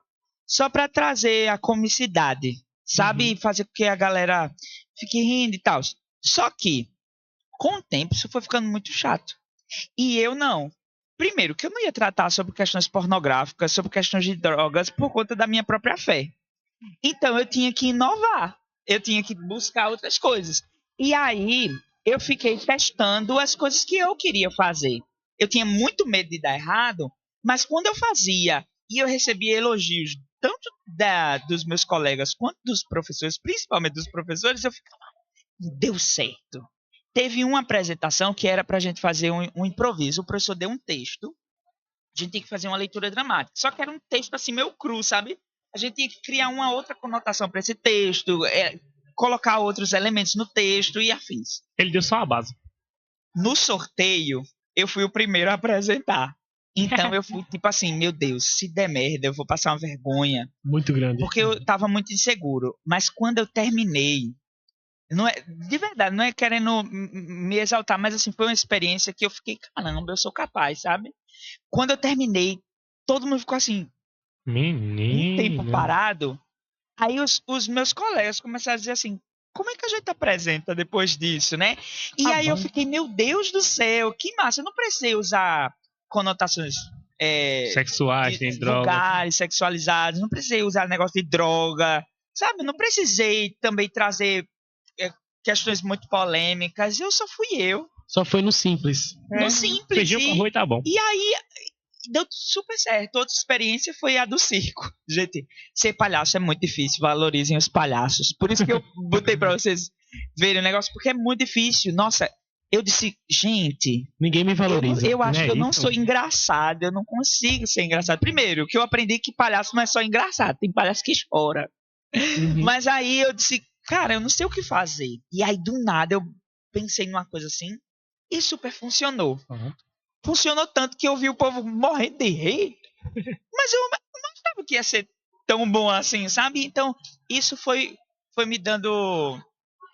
Só para trazer a comicidade, sabe? Fazer com que a galera fique rindo e tal. Só que, com o tempo, isso foi ficando muito chato. E eu não. Primeiro, que eu não ia tratar sobre questões pornográficas, sobre questões de drogas, por conta da minha própria fé. Então, eu tinha que inovar. Eu tinha que buscar outras coisas. E aí, eu fiquei testando as coisas que eu queria fazer. Eu tinha muito medo de dar errado, mas quando eu fazia e eu recebia elogios, tanto dos meus colegas quanto dos professores, principalmente dos professores, eu ficava, deu certo. teve uma apresentação que era pra gente fazer um improviso. O professor deu um texto. A gente tinha que fazer uma leitura dramática. Só que era um texto assim meio cru, sabe? A gente tinha que criar uma outra conotação para esse texto, colocar outros elementos no texto e afins. Ele deu só a base. No sorteio, eu fui o primeiro a apresentar. Então eu fui tipo assim, meu Deus, se der merda, eu vou passar uma vergonha. Muito grande. Porque eu tava muito inseguro. Mas quando eu terminei, não é, de verdade, não é querendo me exaltar, mas assim, foi uma experiência que eu fiquei, caramba, eu sou capaz, sabe? Quando eu terminei, todo mundo ficou assim, um tempo parado. Aí os meus colegas começaram a dizer assim, como é que a gente apresenta depois disso, né? E aí eu fiquei, meu Deus do céu, que massa, eu não precisei usar conotações sexuais, tem droga. vulgares, sexualizadas, não precisei usar negócio de droga, sabe? Não precisei também trazer questões muito polêmicas, eu só fui eu. Só foi no simples. No simples. Feijão com arroz tá bom. E aí, deu super certo. Outra experiência foi a do circo. Gente, ser palhaço é muito difícil. Valorizem os palhaços. Por isso que eu botei pra vocês verem o negócio, porque é muito difícil. Nossa, eu disse, gente... Ninguém me valoriza. Eu acho Não é que eu não isso? sou engraçado. Eu não consigo ser engraçado. Primeiro, que eu aprendi que palhaço não é só engraçado. Tem palhaço que chora. Mas aí eu disse, cara, eu não sei o que fazer. E aí, do nada, eu pensei numa coisa assim e super funcionou. Funcionou tanto que eu vi o povo morrendo de rir. Mas eu não achava que ia ser tão bom assim, sabe? Então, isso foi me dando...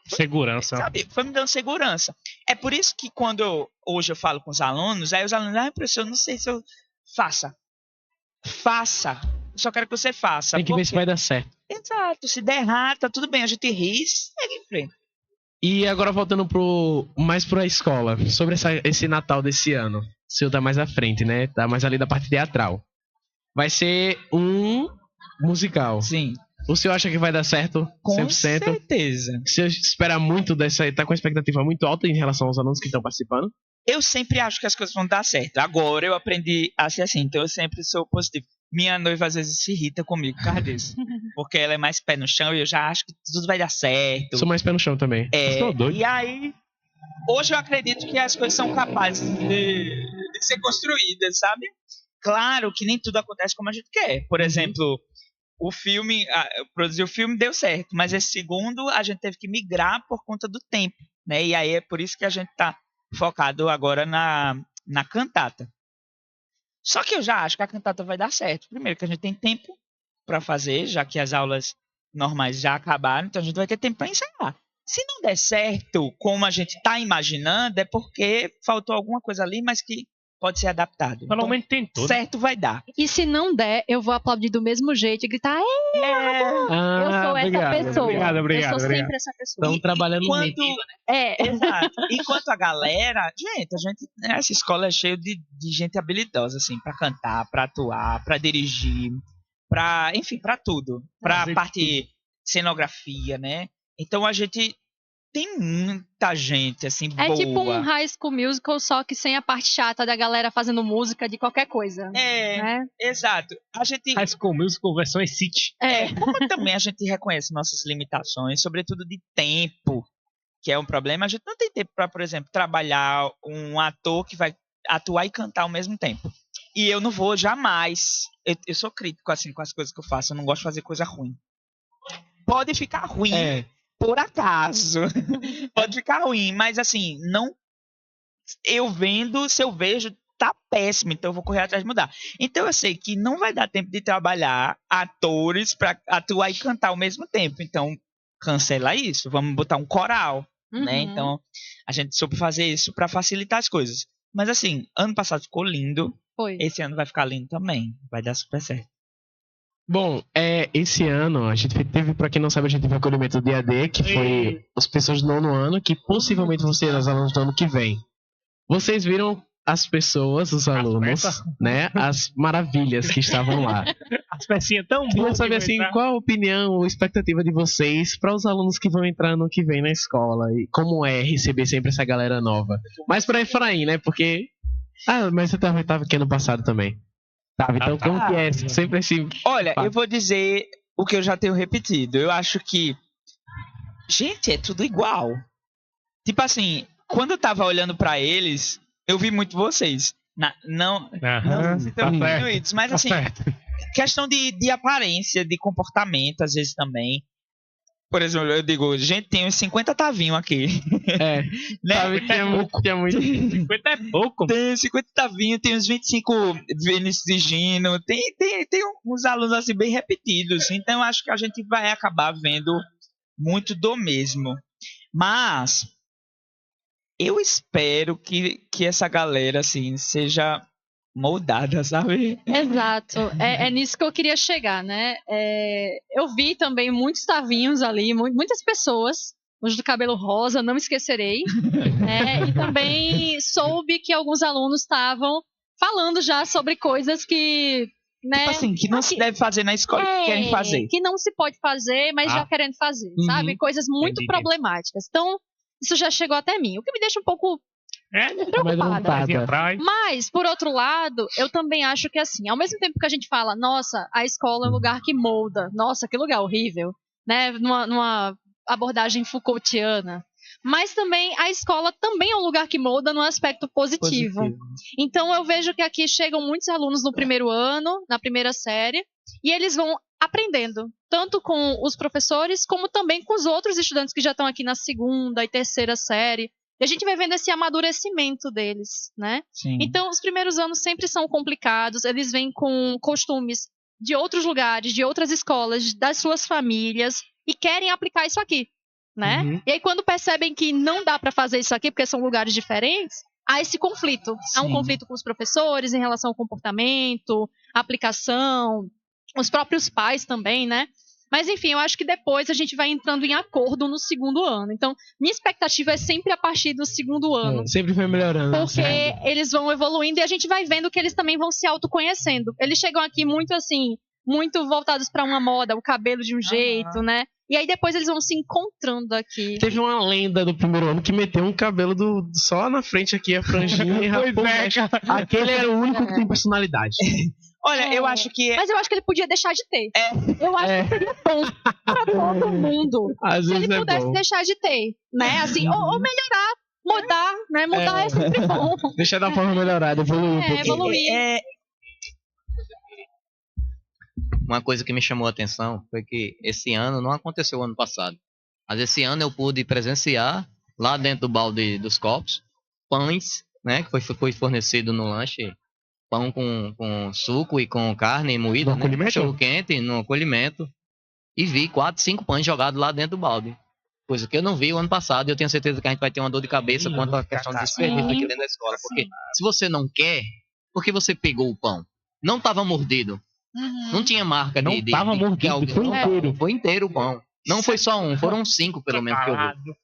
Segurança. Sabe? Foi me dando segurança. É por isso que quando hoje eu falo com os alunos, aí os alunos, professor, eu não sei se eu faça. Faça. Eu só quero que você faça. Tem que ver se vai dar certo. Exato. Se der errado, tá tudo bem. A gente ri, segue em frente. E agora voltando mais pra escola, sobre esse Natal desse ano. O seu tá mais à frente, né? Tá mais ali da parte teatral. Vai ser um musical. Sim. O senhor acha que vai dar certo? Com 100%? certeza. Você espera muito dessa... Tá com a expectativa muito alta em relação aos alunos que estão participando? Eu sempre acho que as coisas vão dar certo. Agora eu aprendi a ser assim, então eu sempre sou positivo. Minha noiva às vezes se irrita comigo por causa disso. Porque ela é mais pé no chão e eu já acho que tudo vai dar certo. Sou mais pé no chão também. Sou doido. E aí, hoje eu acredito que as coisas são capazes de ser construídas, sabe? Claro que nem tudo acontece como a gente quer. Por exemplo, o filme, produzir o filme deu certo, mas esse segundo a gente teve que migrar por conta do tempo, né? E aí é por isso que a gente tá focado agora na cantata. Só que eu já acho que a cantata vai dar certo. Primeiro que a gente tem tempo para fazer, já que as aulas normais já acabaram, então a gente vai ter tempo para ensaiar. Se não der certo como a gente está imaginando, é porque faltou alguma coisa ali, mas que pode ser adaptado. Pelo menos tentou. Certo vai dar. E se não der, eu vou aplaudir do mesmo jeito e gritar, eu sou essa pessoa. Obrigado. Eu sou sempre essa pessoa. Estão trabalhando no Enquanto, Exato. Enquanto a galera, essa escola é cheia de gente habilidosa, assim, pra cantar, pra atuar, pra dirigir, enfim, pra tudo. Pra parte cenografia, né? Então a gente tem muita gente, assim, boa. É tipo um High School Musical, só que sem a parte chata da galera fazendo música de qualquer coisa. né? Exato. A gente... High School Musical versão City. Como também a gente reconhece nossas limitações, sobretudo de tempo, que é um problema, a gente não tem tempo para, por exemplo, trabalhar um ator que vai atuar e cantar ao mesmo tempo. E eu não vou jamais. Eu sou crítico assim com as coisas que eu faço, eu não gosto de fazer coisa ruim. Pode ficar ruim, por acaso. Pode ficar ruim, mas assim, não. Se eu vejo, tá péssimo, então eu vou correr atrás de mudar. Então eu sei que não vai dar tempo de trabalhar atores para atuar e cantar ao mesmo tempo. Então, cancela isso, vamos botar um coral, né? Então, a gente soube fazer isso para facilitar as coisas. Mas assim, ano passado ficou lindo. Foi. Esse ano vai ficar lindo também. Vai dar super certo. Bom, esse ano a gente teve, pra quem não sabe, a gente teve o acolhimento do EAD, que foi as pessoas do 9º ano, que possivelmente vão ser as alunos do ano que vem. Vocês viram as pessoas, os alunos, né? As maravilhas que estavam lá. As pecinhas tão Queria boas. saber assim, qual a opinião ou expectativa de vocês para os alunos que vão entrar ano que vem na escola e como é receber sempre essa galera nova. Mas para Efraim, né? Porque mas você tava aqui ano passado também. Então como que é sempre assim? Olha, eu vou dizer o que eu já tenho repetido. Eu acho que gente, é tudo igual. Tipo assim, quando eu tava olhando pra eles, eu vi muito vocês. Não se estão diminuídos, mas assim, questão de aparência, de comportamento, às vezes também. Por exemplo, eu digo, gente, tem uns 50 tavinhos aqui. Né? Sabe, tinha muito. 50 é pouco. Tem 50 tavinhos, tem uns 25 Vinícius e Gino, tem uns alunos assim bem repetidos. Então, acho que a gente vai acabar vendo muito do mesmo. Mas eu espero que essa galera assim seja moldada, sabe? Exato. É nisso que eu queria chegar, né? Eu vi também muitos tavinhos ali, muitas pessoas, os do cabelo rosa, não me esquecerei. E também soube que alguns alunos estavam falando já sobre coisas que... Né, tipo assim, que não se deve fazer na escola que querem fazer. Que não se pode fazer, mas já querendo fazer, sabe? Coisas muito problemáticas. Então, isso já chegou até mim. O que me deixa um pouco preocupada. Mas, por outro lado, eu também acho que assim, ao mesmo tempo que a gente fala, nossa, a escola é um lugar que molda, nossa, que lugar horrível, né? Numa abordagem Foucaultiana. Mas também a escola também é um lugar que molda no aspecto positivo. Então eu vejo que aqui chegam muitos alunos no primeiro ano, na primeira série, e eles vão aprendendo, tanto com os professores, como também com os outros estudantes que já estão aqui na segunda e terceira série. E a gente vai vendo esse amadurecimento deles, né? Sim. Então os primeiros anos sempre são complicados, eles vêm com costumes de outros lugares, de outras escolas, das suas famílias, e querem aplicar isso aqui. Né? E aí quando percebem que não dá para fazer isso aqui porque são lugares diferentes, há esse conflito. Há um conflito com os professores em relação ao comportamento, aplicação, os próprios pais também, né? Mas enfim, eu acho que depois a gente vai entrando em acordo no segundo ano. Então, minha expectativa é sempre a partir do segundo ano. Sempre vai melhorando. Porque eles vão evoluindo e a gente vai vendo que eles também vão se autoconhecendo. Eles chegam aqui muito assim, muito voltados para uma moda, o cabelo de um jeito, né? E aí depois eles vão se encontrando aqui. Teve uma lenda do primeiro ano que meteu um cabelo só na frente aqui, a franjinha e rapou. Aquele era o único que tem personalidade. Olha, eu acho que... Mas eu acho que ele podia deixar de ter. Eu acho que seria bom pra todo mundo. Se ele pudesse deixar de ter, né? Assim, ou melhorar, mudar, né? Mudar é sempre bom. Deixar da forma melhorada, evoluir um pouquinho. Evoluir. Uma coisa que me chamou a atenção foi que esse ano não aconteceu o ano passado. Mas esse ano eu pude presenciar, lá dentro do balde dos copos, pães, né? Que foi fornecido no lanche. Pão com suco e com carne moída, no acolhimento? Cachorro quente, no acolhimento. E vi 4, 5 pães jogados lá dentro do balde. Coisa que eu não vi o ano passado. E eu tenho certeza que a gente vai ter uma dor de cabeça quanto à questão de desperdício aqui dentro da escola. Porque se você não quer, por que você pegou o pão? Não estava mordido. Não tinha marca não de tava mordido, foi inteiro. Foi inteiro o pão. Não foi só um, foram 5 pelo menos que eu vi.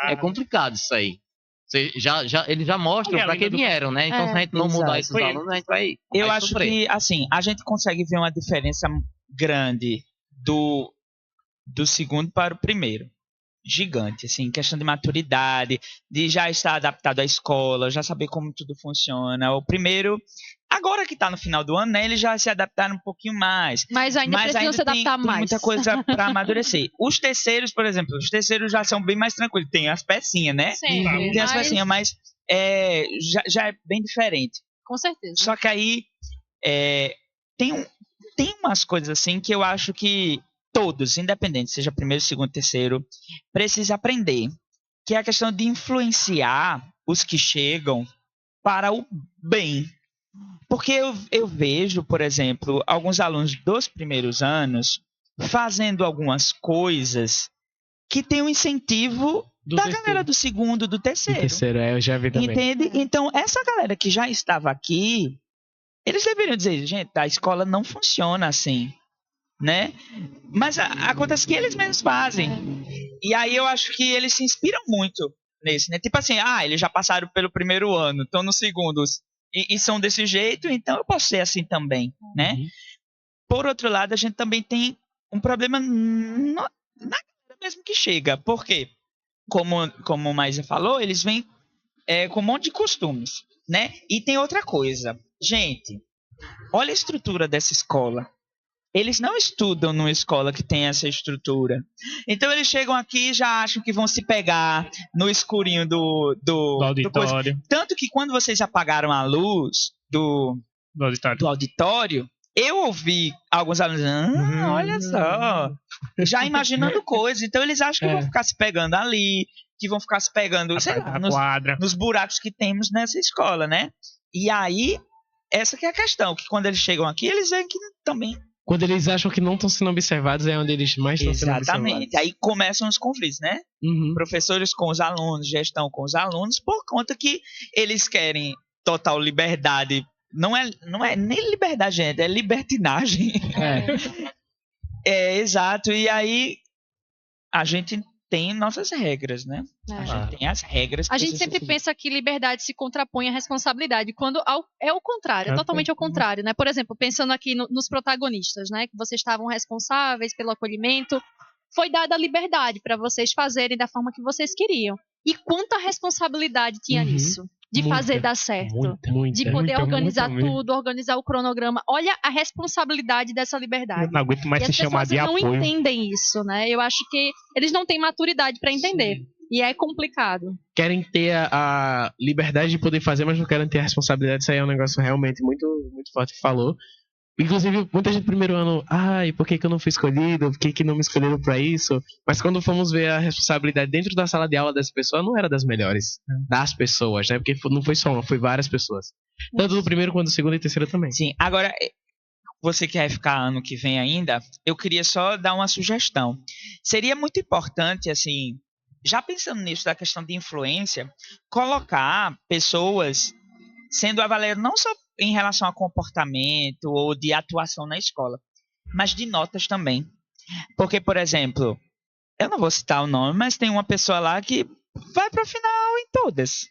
É complicado isso aí. Eles já mostram para que vieram, né? Então se a gente não mudar esses alunos, a gente vai Eu acho sofrer. que, assim, a gente consegue ver uma diferença grande do segundo para o primeiro. Gigante, assim, questão de maturidade, de já estar adaptado à escola, já saber como tudo funciona. O primeiro, agora que está no final do ano, né, eles já se adaptaram um pouquinho mais. Mas ainda precisam se adaptar mais. Tem muita coisa para amadurecer. Os terceiros, por exemplo, já são bem mais tranquilos. Tem as pecinhas, né? Sempre. Tem as pecinhas, mas já é bem diferente. Com certeza. Só que aí tem umas coisas assim que eu acho que todos, independente, seja primeiro, segundo, terceiro, precisam aprender. Que é a questão de influenciar os que chegam para o bem. Porque eu vejo, por exemplo, alguns alunos dos primeiros anos fazendo algumas coisas que tem um incentivo da galera do segundo, do terceiro. Eu já vi também. Entende? Então, essa galera que já estava aqui, eles deveriam dizer, gente, a escola não funciona assim. Né? Mas acontece que eles mesmos fazem. E aí eu acho que eles se inspiram muito nesse, né? Tipo assim, eles já passaram pelo primeiro ano, estão no segundo e são desse jeito, então eu posso ser assim também, né? Por outro lado, a gente também tem um problema na mesmo que chega. Por quê? Como o Maísa falou, eles vêm com um monte de costumes, né? E tem outra coisa. Gente, olha a estrutura dessa escola. eles não estudam numa escola que tem essa estrutura. Então eles chegam aqui e já acham que vão se pegar no escurinho do coisa. auditório. Tanto que quando vocês apagaram a luz do auditório, eu ouvi alguns alunos, olha só, já imaginando coisas. Então eles acham que vão ficar se pegando ali, que vão ficar se pegando, sei lá, nos buracos que temos nessa escola, né? E aí, essa que é a questão, que quando eles chegam aqui, eles veem que também... Quando eles acham que não estão sendo observados, é onde eles mais estão sendo observados. Exatamente. Aí começam os conflitos, né? Professores com os alunos, gestão com os alunos, por conta que eles querem total liberdade. Não é nem liberdade, gente, é libertinagem. Exato. E aí a gente tem nossas regras, né? A gente tem as regras. A gente sempre pensa que liberdade se contrapõe à responsabilidade, quando é o contrário, é totalmente ao contrário, né? Por exemplo, pensando aqui nos protagonistas, né? Que vocês estavam responsáveis pelo acolhimento, foi dada a liberdade para vocês fazerem da forma que vocês queriam. E quanta responsabilidade tinha nisso? De fazer dar certo. De poder organizar tudo, organizar o cronograma. Olha a responsabilidade dessa liberdade. Eu não aguento mais se chamar de apoio. As pessoas não entendem isso, né? Eu acho que eles não têm maturidade para entender. Sim. E é complicado. Querem ter a liberdade de poder fazer, mas não querem ter a responsabilidade. Isso aí é um negócio realmente muito, muito forte que falou. Inclusive, muita gente no primeiro ano, por que eu não fui escolhido? Por que não me escolheram pra isso? Mas quando fomos ver a responsabilidade dentro da sala de aula dessa pessoa, não era das melhores. Das pessoas, né? Porque não foi só uma, foi várias pessoas. Tanto do primeiro quanto do segundo e terceiro também. Sim, agora, você que vai ficar ano que vem ainda, eu queria só dar uma sugestão. Seria muito importante, assim, já pensando nisso, da questão de influência, colocar pessoas sendo avaliadas não só em relação a comportamento ou de atuação na escola, mas de notas também. Porque, por exemplo, eu não vou citar o nome, mas tem uma pessoa lá que vai para a final em todas.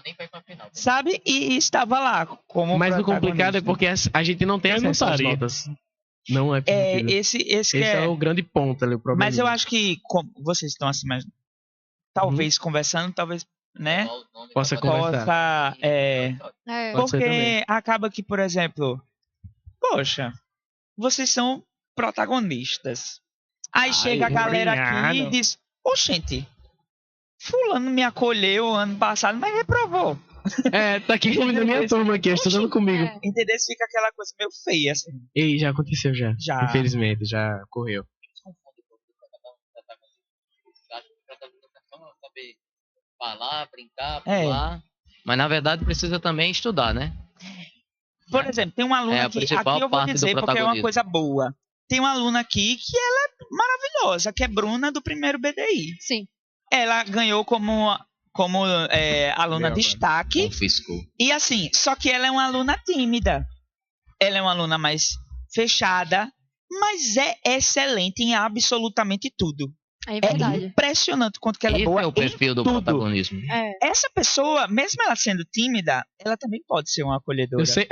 Nem foi pra final. Sabe? E estava lá como Mas o complicado é porque a gente não tem acesso às notas. Não é possível. Esse é o grande ponto ali, o problema. Mas eu acho que vocês estão assim, mas talvez conversando, talvez, né? Possa conversar. Porque acaba que, por exemplo, poxa, vocês são protagonistas. Aí chega a galera aqui e diz, gente, fulano me acolheu ano passado, mas reprovou. Tá aqui comigo na minha turma aqui, estudando comigo. Entendeu? Fica aquela coisa meio feia, assim. E já aconteceu já. Infelizmente, já correu. Saber falar, brincar, pular. Mas na verdade precisa também estudar, né? Por exemplo, tem uma aluna aqui eu vou dizer porque é uma coisa boa. Tem uma aluna aqui que ela é maravilhosa, que é Bruna do primeiro BDI. Sim. Ela ganhou como aluna destaque. Confiscou. E assim, só que ela é uma aluna tímida. Ela é uma aluna mais fechada, mas é excelente em absolutamente tudo. É verdade. É impressionante quanto que ela é boa. É o perfil do protagonismo. Essa pessoa, mesmo ela sendo tímida, ela também pode ser uma acolhedora. Eu sei,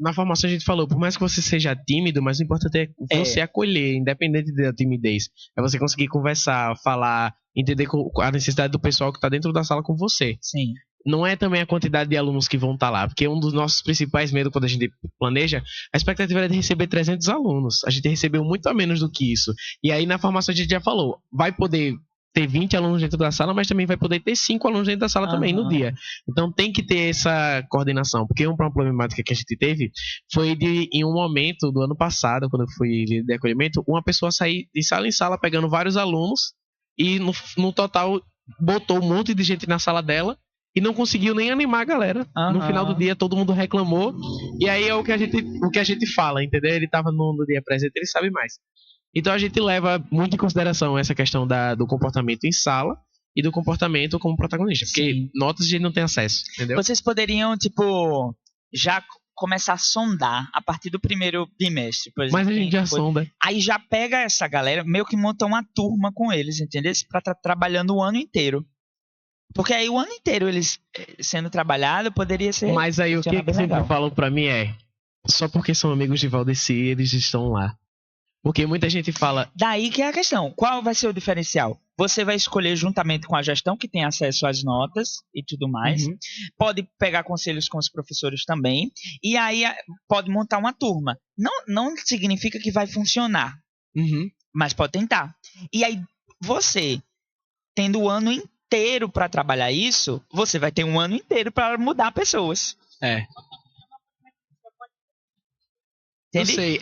na formação a gente falou, por mais que você seja tímido, mas o importante é você acolher, independente da timidez. É você conseguir conversar, falar, entender a necessidade do pessoal que está dentro da sala com você. Sim. Não é também a quantidade de alunos que vão estar lá, porque um dos nossos principais medos quando a gente planeja, a expectativa era de receber 300 alunos. A gente recebeu muito a menos do que isso. E aí na formação a gente já falou, vai poder ter 20 alunos dentro da sala, mas também vai poder ter 5 alunos dentro da sala também no dia. Então tem que ter essa coordenação, porque uma problemática que a gente teve foi em um momento do ano passado, quando eu fui líder de acolhimento, uma pessoa sair de sala em sala pegando vários alunos e no total botou um monte de gente na sala dela e não conseguiu nem animar a galera. No final do dia todo mundo reclamou, e aí é o que a gente fala, entendeu? Ele estava no dia presente, ele sabe mais. Então a gente leva muito em consideração essa questão do comportamento em sala e do comportamento como protagonista. Porque notas a gente não tem acesso, entendeu? Vocês poderiam, já começar a sondar a partir do primeiro bimestre, por exemplo. Mas a gente já sonda. Aí já pega essa galera, meio que monta uma turma com eles, entendeu? Pra estar trabalhando o ano inteiro. Porque aí o ano inteiro eles sendo trabalhado poderia ser... Mas aí o que sempre falam pra mim é, só porque são amigos de Valdeci, eles estão lá. Porque muita gente fala, Daí que é a questão. Qual vai ser o diferencial? Você vai escolher juntamente com a gestão que tem acesso às notas e tudo mais. Uhum. Pode pegar conselhos com os professores também. E aí pode montar uma turma. Não significa que vai funcionar, uhum, mas pode tentar. E aí você, tendo o ano inteiro para trabalhar isso, você vai ter um ano inteiro para mudar pessoas. é. Não Entende? sei,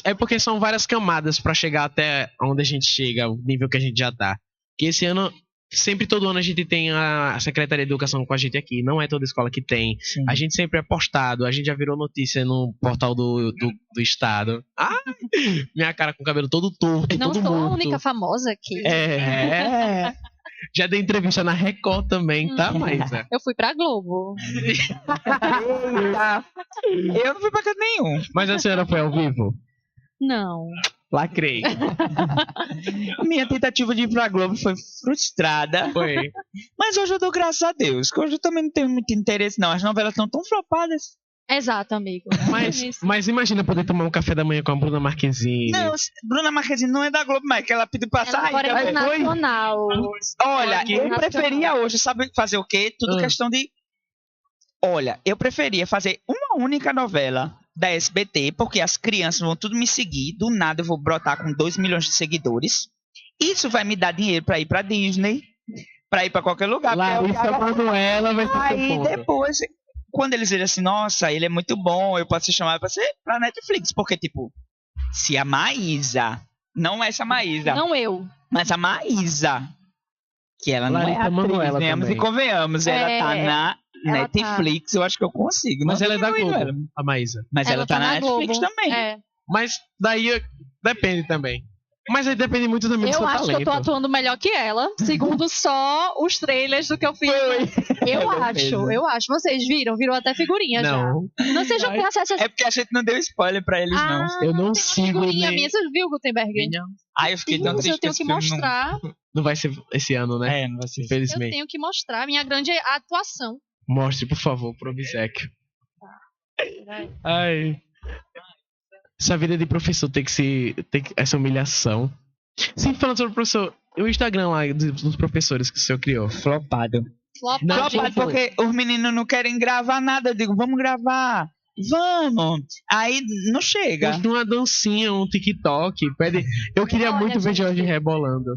é porque são várias camadas pra chegar até onde a gente chega, o nível que a gente já tá. Que esse ano, sempre todo ano a gente tem a Secretaria de Educação com a gente aqui, não é toda escola que tem. Sim. A gente sempre é postado, a gente já virou notícia no portal do estado. Minha cara com o cabelo todo torto, Não todo sou a morto. única famosa aqui. É. Já dei entrevista na Record também, tá, Maísa? Eu fui pra Globo. Eita. Eu não fui pra canto nenhum. Mas a senhora foi ao vivo? Não. Lacrei. Minha tentativa de ir pra Globo foi frustrada. Foi. Mas hoje eu dou graças a Deus, que hoje eu também não tenho muito interesse, não. As novelas estão tão flopadas. Exato, amigo. Mas imagina poder tomar um café da manhã com a Bruna Marquezine. Não, Bruna Marquezine não é da Globo mais, que ela pediu pra Ela sair. agora é do também. Nacional. Olha, Aqui. eu preferia hoje, sabe fazer o quê? Tudo questão de... Olha, eu preferia fazer uma única novela da SBT, porque as crianças vão tudo me seguir, do nada eu vou brotar com 2 milhões de seguidores. Isso vai me dar dinheiro pra ir pra Disney, pra ir pra qualquer lugar. porque Larissa Manoela vai ser seu aí ponto. depois, quando eles dizem assim, nossa, ele é muito bom, eu posso ser chamado pra Netflix, porque tipo, se a Maísa, não essa Maísa, Não eu. mas a Maísa, que ela não é Larissa atriz, Manoela venhamos e também. convenhamos, ela tá na ela Netflix, eu acho que eu consigo. Mas não ela é da duvido Globo, ela. a Maísa. Mas ela tá na Netflix Globo. também. É. Mas daí depende também. Mas aí depende muito também do Eu seu acho que eu talento. tô atuando melhor que ela, segundo só os trailers do que eu fiz. Eu acho. Vocês viram? Virou até figurinha Não, já. Não seja que acesso É porque a gente não deu spoiler pra eles, não. eu não tem sigo figurinha nem... minha. Você viu, Gutenberg? Aí eu fiquei tão Deus, triste eu tenho esse que filme mostrar. Não vai ser esse ano, né? É, não vai ser. Eu Infelizmente. tenho que mostrar minha grande atuação. Mostre, por favor, pro obséquio. Ai. Essa vida de professor tem essa humilhação. Sim, falando sobre o professor, o Instagram lá dos professores que o senhor criou. Flopado. Flopado. Flopado porque os meninos não querem gravar nada. Eu digo, vamos gravar. Vamos. Aí não chega. Posta uma dancinha, um TikTok. Pede... Eu queria Olha, muito ver gente. Jorge rebolando.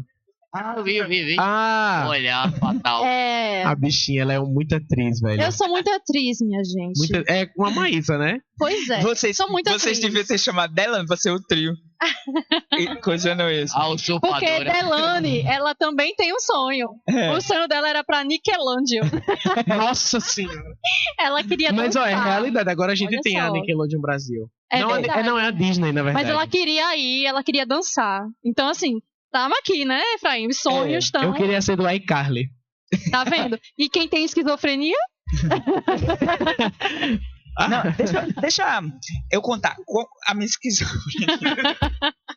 Ah, vi. Ah, Olha, fatal. É. a bichinha, ela é muito atriz, velho. Eu sou muito atriz, minha gente. É com a Maísa, né? Pois é. Vocês, sou muito vocês atriz. deviam ter chamado Delane pra ser o trio. E coisando isso. A Porque usurpadora. Delane, ela também tem um sonho. É. O sonho dela era pra Nickelodeon. Nossa senhora. Ela queria Mas, ó, é dançar. realidade. Agora a gente Olha tem a só. Nickelodeon Brasil. É não, verdade. não é a Disney, na verdade. Mas ela queria ir, ela queria dançar. Então, assim, tamo aqui, né, Efraim? Os sonhos estão. Eu queria ser do iCarly. Tá vendo? E quem tem esquizofrenia? Não, deixa eu contar. A minha esquizofrenia.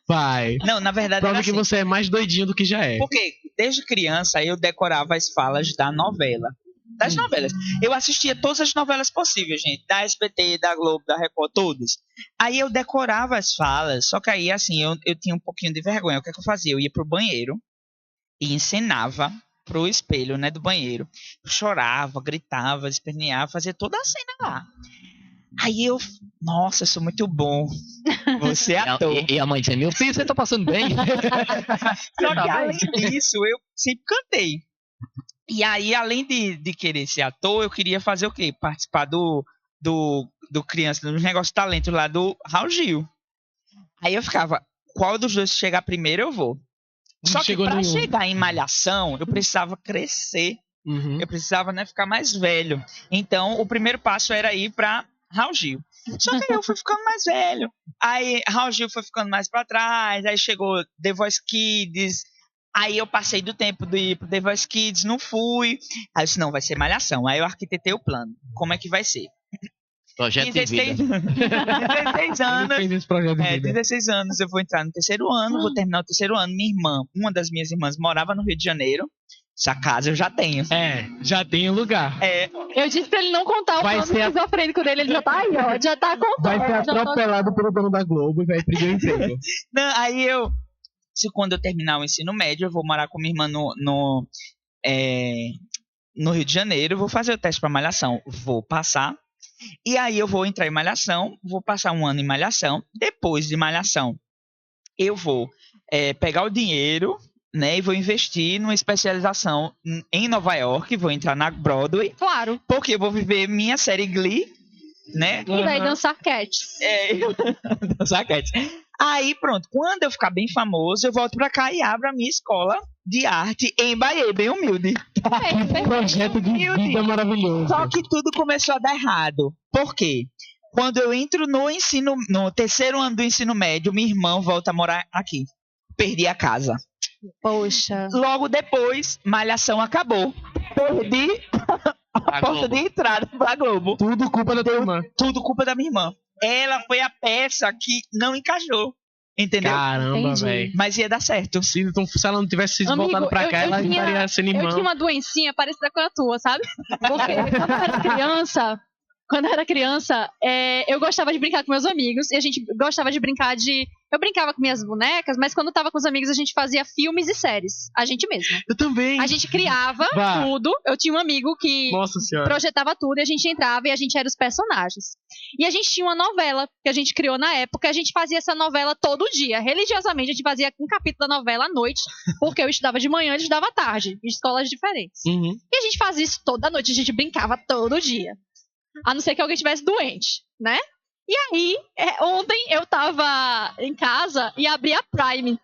Vai. Não, na verdade Prova era que assim. você é mais doidinho do que já é. Porque desde criança eu decorava as falas da novela. Das novelas. Eu assistia todas as novelas possíveis, gente. Da SBT, da Globo, da Record, todas. Aí eu decorava as falas. Só que aí, assim, eu tinha um pouquinho de vergonha. O que é que eu fazia? Eu ia pro banheiro e encenava pro espelho, né, do banheiro. Chorava, gritava, esperneava, fazia toda a cena lá. Aí eu... Nossa, eu sou muito bom. Você é ator. E a mãe dizia, meu filho, você tá passando bem? Só que Tá além disso, eu sempre cantei. E aí, além de querer ser ator, eu queria fazer o quê? Participar do criança, dos negócios de talento lá do Raul Gil. Aí eu ficava, qual dos dois chegar primeiro eu vou. Não Só que chegou pra nenhum. chegar em Malhação, eu precisava crescer. Uhum. Eu precisava, né, ficar mais velho. Então, o primeiro passo era ir pra Raul Gil. Só que aí eu fui ficando mais velho. Aí Raul Gil foi ficando mais pra trás. Aí chegou The Voice Kids. Aí eu passei do tempo de ir pro The Voice Kids, não fui. Aí eu disse, não, vai ser Malhação. Aí eu arquitetei o plano. Como é que vai ser? Projeto de 16, vida. 16 Ele anos. fez esse projeto de É, vida. 16 anos eu vou entrar no terceiro ano, vou terminar o terceiro ano. Minha irmã, uma das minhas irmãs, morava no Rio de Janeiro. Essa casa eu já tenho. Já tem um lugar. Eu disse pra ele não contar o Vai plano ser a- esquizofrênico dele, ele já tá aí, ó. Já tá contando. Vai ser já tô- atropelado pelo dono da Globo e vai perder o emprego. Não, aí quando eu terminar o ensino médio, eu vou morar com minha irmã no Rio de Janeiro, vou fazer o teste pra Malhação, vou passar. E aí eu vou entrar em Malhação, vou passar um ano em Malhação. Depois de Malhação, eu vou pegar o dinheiro, né, e vou investir numa especialização em Nova York, vou entrar na Broadway, Claro. porque eu vou viver minha série Glee, né? E vai dançar cats. Dançar Cats. Aí pronto, quando eu ficar bem famoso, eu volto pra cá e abro a minha escola de arte em Bahia, bem humilde. Que projeto de vida maravilhoso. Só que tudo começou a dar errado. Por quê? Quando eu entro no terceiro ano do ensino médio, minha irmã volta a morar aqui. Perdi a casa. Poxa. Logo depois, Malhação acabou. Perdi a porta de entrada pra Globo. Tudo culpa da tua irmã. Tudo culpa da minha irmã. Ela foi a peça que não encaixou. Entendeu? Caramba, Entendi. velho. Mas ia dar certo. Se ela não tivesse Amigo, voltado pra cá, eu ela tinha- estaria sendo irmã. Eu tinha uma doencinha parecida com a tua, sabe? Porque quando eu era criança, eu gostava de brincar com meus amigos. E a gente gostava de brincar de... Eu brincava com minhas bonecas, mas quando eu tava com os amigos, a gente fazia filmes e séries. A gente mesma. Eu também. A gente criava Vá. tudo. Eu tinha um amigo que Nossa senhora. projetava tudo e a gente entrava e a gente era os personagens. E a gente tinha uma novela que a gente criou na época, a gente fazia essa novela todo dia, religiosamente, a gente fazia um capítulo da novela à noite, porque eu estudava de manhã e ele estudava à tarde, em escolas diferentes. Uhum. E a gente fazia isso toda noite, a gente brincava todo dia. A não ser que alguém estivesse doente, né? E aí, ontem eu tava em casa e abri a Prime.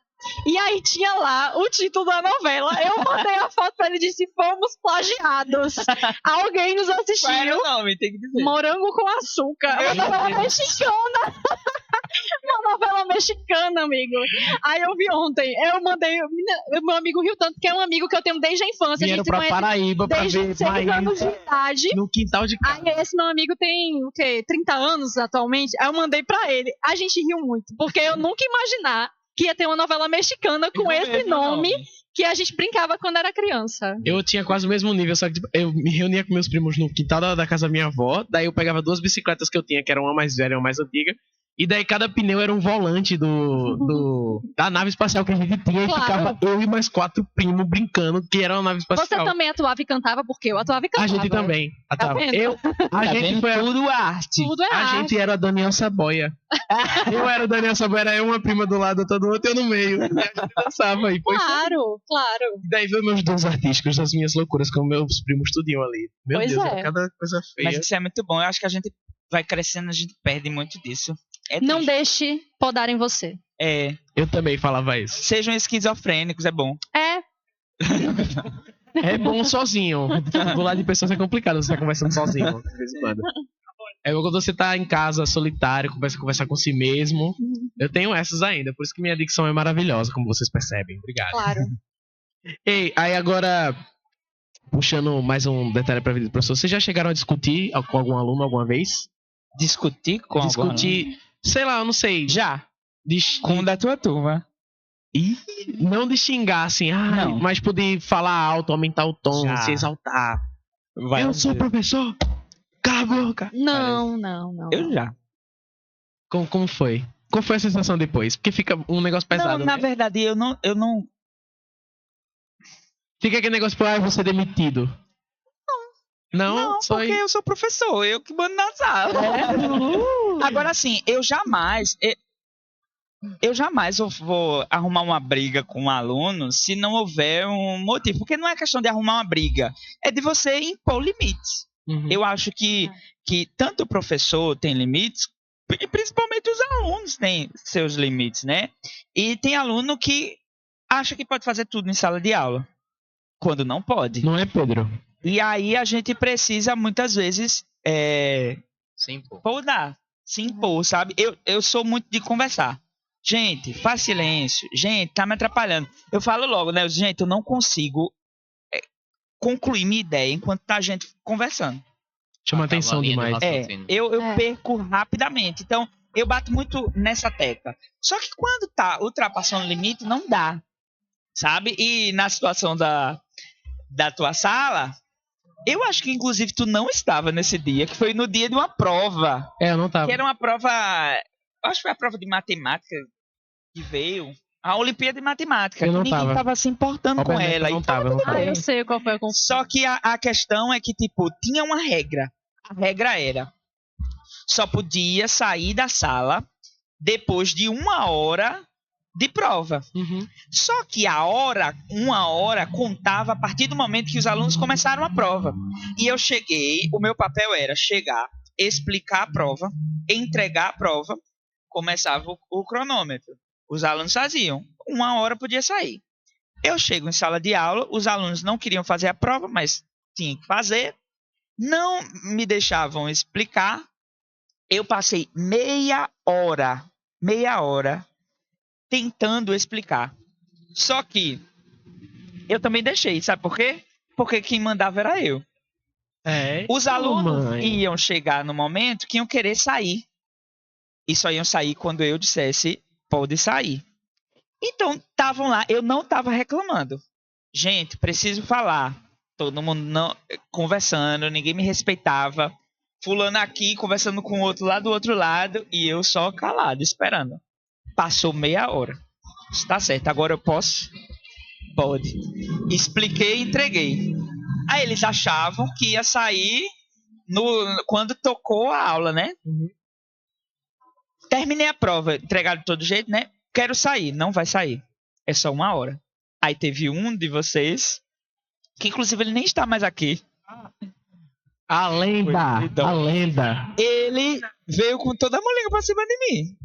E aí tinha lá o título da novela. Eu mandei a foto pra ele e disse: fomos plagiados. Alguém nos Qual era assistiu. o nome? Tem que dizer. Morango com açúcar. Uma novela mexicana. Uma novela mexicana, amigo. Aí eu vi ontem. Eu mandei. Meu amigo riu tanto, que é um amigo que eu tenho desde a infância. Vieram a gente se pra conhece Paraíba pra desde ver 6 anos de Maísa idade. no quintal de casa. Aí esse meu amigo tem, o quê? 30 anos atualmente. Aí eu mandei pra ele. A gente riu muito, porque eu nunca ia imaginar que ia ter uma novela mexicana com esse nome que a gente brincava quando era criança. Eu tinha quase o mesmo nível, só que tipo, eu me reunia com meus primos no quintal da casa da minha avó. Daí eu pegava 2 bicicletas que eu tinha, que era uma mais velha e uma mais antiga. E daí cada pneu era um volante da nave espacial que a gente tinha. Claro. E ficava eu e mais 4 primos brincando, que era uma nave Você espacial. também atuava e cantava, porque eu atuava e cantava. A gente também. Tá vendo? A gente foi tudo arte. Tudo é A arte. gente era o Daniel Saboia. Eu era o Daniel Saboia, era eu uma prima do lado, outra do outro, eu no meio. E a gente dançava. E foi Claro, claro. E daí veio meus dons artísticos, das minhas loucuras, com meus primos tudinho ali. Meu Pois Deus, é. era cada coisa feia. Mas isso é muito bom. Eu acho que a gente vai crescendo, a gente perde muito disso. É Não triste. deixe podarem você. Eu também falava isso. Sejam esquizofrênicos, é bom. É bom sozinho. Do lado de pessoas é complicado você tá conversando sozinho, de vez em quando. É quando você tá em casa, solitário, começa a conversar com si mesmo. Eu tenho essas ainda, por isso que minha dicção é maravilhosa, como vocês percebem. Obrigado. Claro. Ei, aí agora, puxando mais um detalhe pra vida do professor, vocês já chegaram a discutir com algum aluno alguma vez? Discutir com algum Discutir, sei lá, eu não sei. Já. De, Com o da tua turma. não de xingar, assim, Não. mas poder falar alto, aumentar o tom, Já. se exaltar. Vai Eu sou professor, cala a boca. Não. Eu já. Como foi? Qual foi a sensação depois? Porque fica um negócio pesado, Não, na né? verdade, eu não. Fica aquele negócio, tipo, eu vou ser demitido. Não, Não, só porque eu sou professor, eu que mando na sala. Agora, assim, eu jamais vou arrumar uma briga com um aluno se não houver um motivo. Porque não é questão de arrumar uma briga, é de você impor limites. Uhum. Eu acho que tanto o professor tem limites, e principalmente os alunos têm seus limites, né? E tem aluno que acha que pode fazer tudo em sala de aula, quando não pode. Não é, Pedro? E aí a gente precisa, muitas vezes, Sim, pô. podar, se impor, sabe? Eu sou muito de conversar. Gente, faz silêncio. Gente, tá me atrapalhando. Eu falo logo, né? Gente, eu não consigo concluir minha ideia enquanto tá a gente conversando. Chama Acaba atenção a linha do demais. raciocínio. Eu É. perco rapidamente. Então, eu bato muito nessa tecla. Só que quando tá ultrapassando o limite, não dá. Sabe? E na situação da tua sala, eu acho que inclusive tu não estava nesse dia, que foi no dia de uma prova. Eu não tava. Que era uma prova, acho que foi a prova de matemática que veio, a Olimpíada de Matemática. Eu não Ninguém tava. tava se importando com Obviamente, ela. eu não Então, tava, eu não tava. Ah, eu sei qual foi a confusão. só que a questão é que, tipo, tinha uma regra. A regra era, só podia sair da sala depois de 1 hora de prova. Uhum. Só que uma hora contava a partir do momento que os alunos começaram a prova. E eu cheguei, o meu papel era chegar, explicar a prova, entregar a prova, começava o cronômetro. Os alunos faziam, 1 hora podia sair. Eu chego em sala de aula, os alunos não queriam fazer a prova, mas tinham que fazer. Não me deixavam explicar. Eu passei meia hora tentando explicar. Só que eu também deixei, sabe por quê? Porque quem mandava era eu. Os alunos iam chegar no momento que iam querer sair. E só iam sair quando eu dissesse, pode sair. Então, estavam lá, eu não estava reclamando. Gente, preciso falar. Todo mundo não, conversando, ninguém me respeitava. Fulano aqui, conversando com o outro lá do outro lado, e eu só calado, esperando. Passou meia hora. Está certo, agora eu posso? Pode. Expliquei e entreguei. Aí eles achavam que ia sair quando tocou a aula, né? Uhum. Terminei a prova, entregaram de todo jeito, né? Quero sair. Não vai sair. É só 1 hora. Aí teve um de vocês, que inclusive ele nem está mais aqui. A lenda. Então, A lenda. ele veio com toda a molinga pra cima de mim.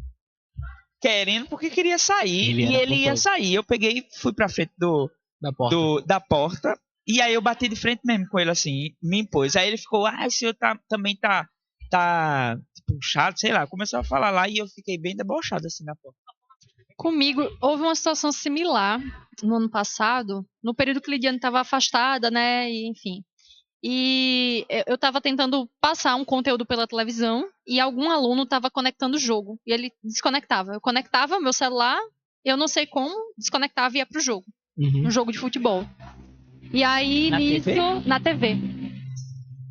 Querendo porque queria sair. Ele e era ele ia gostoso. sair. Eu peguei, fui pra frente Da porta. da porta. E aí eu bati de frente mesmo com ele assim, me impôs. Aí ele ficou, o senhor também tá puxado, sei lá. Começou a falar lá e eu fiquei bem debochado assim na porta. Comigo, houve uma situação similar no ano passado, no período que Lidiane estava afastada, né, e, enfim. E eu estava tentando passar um conteúdo pela televisão e algum aluno estava conectando o jogo. E ele desconectava. Eu conectava meu celular, eu não sei como, desconectava e ia pro jogo. Uhum. Um jogo de futebol. E aí, Na nisso, TV? na TV.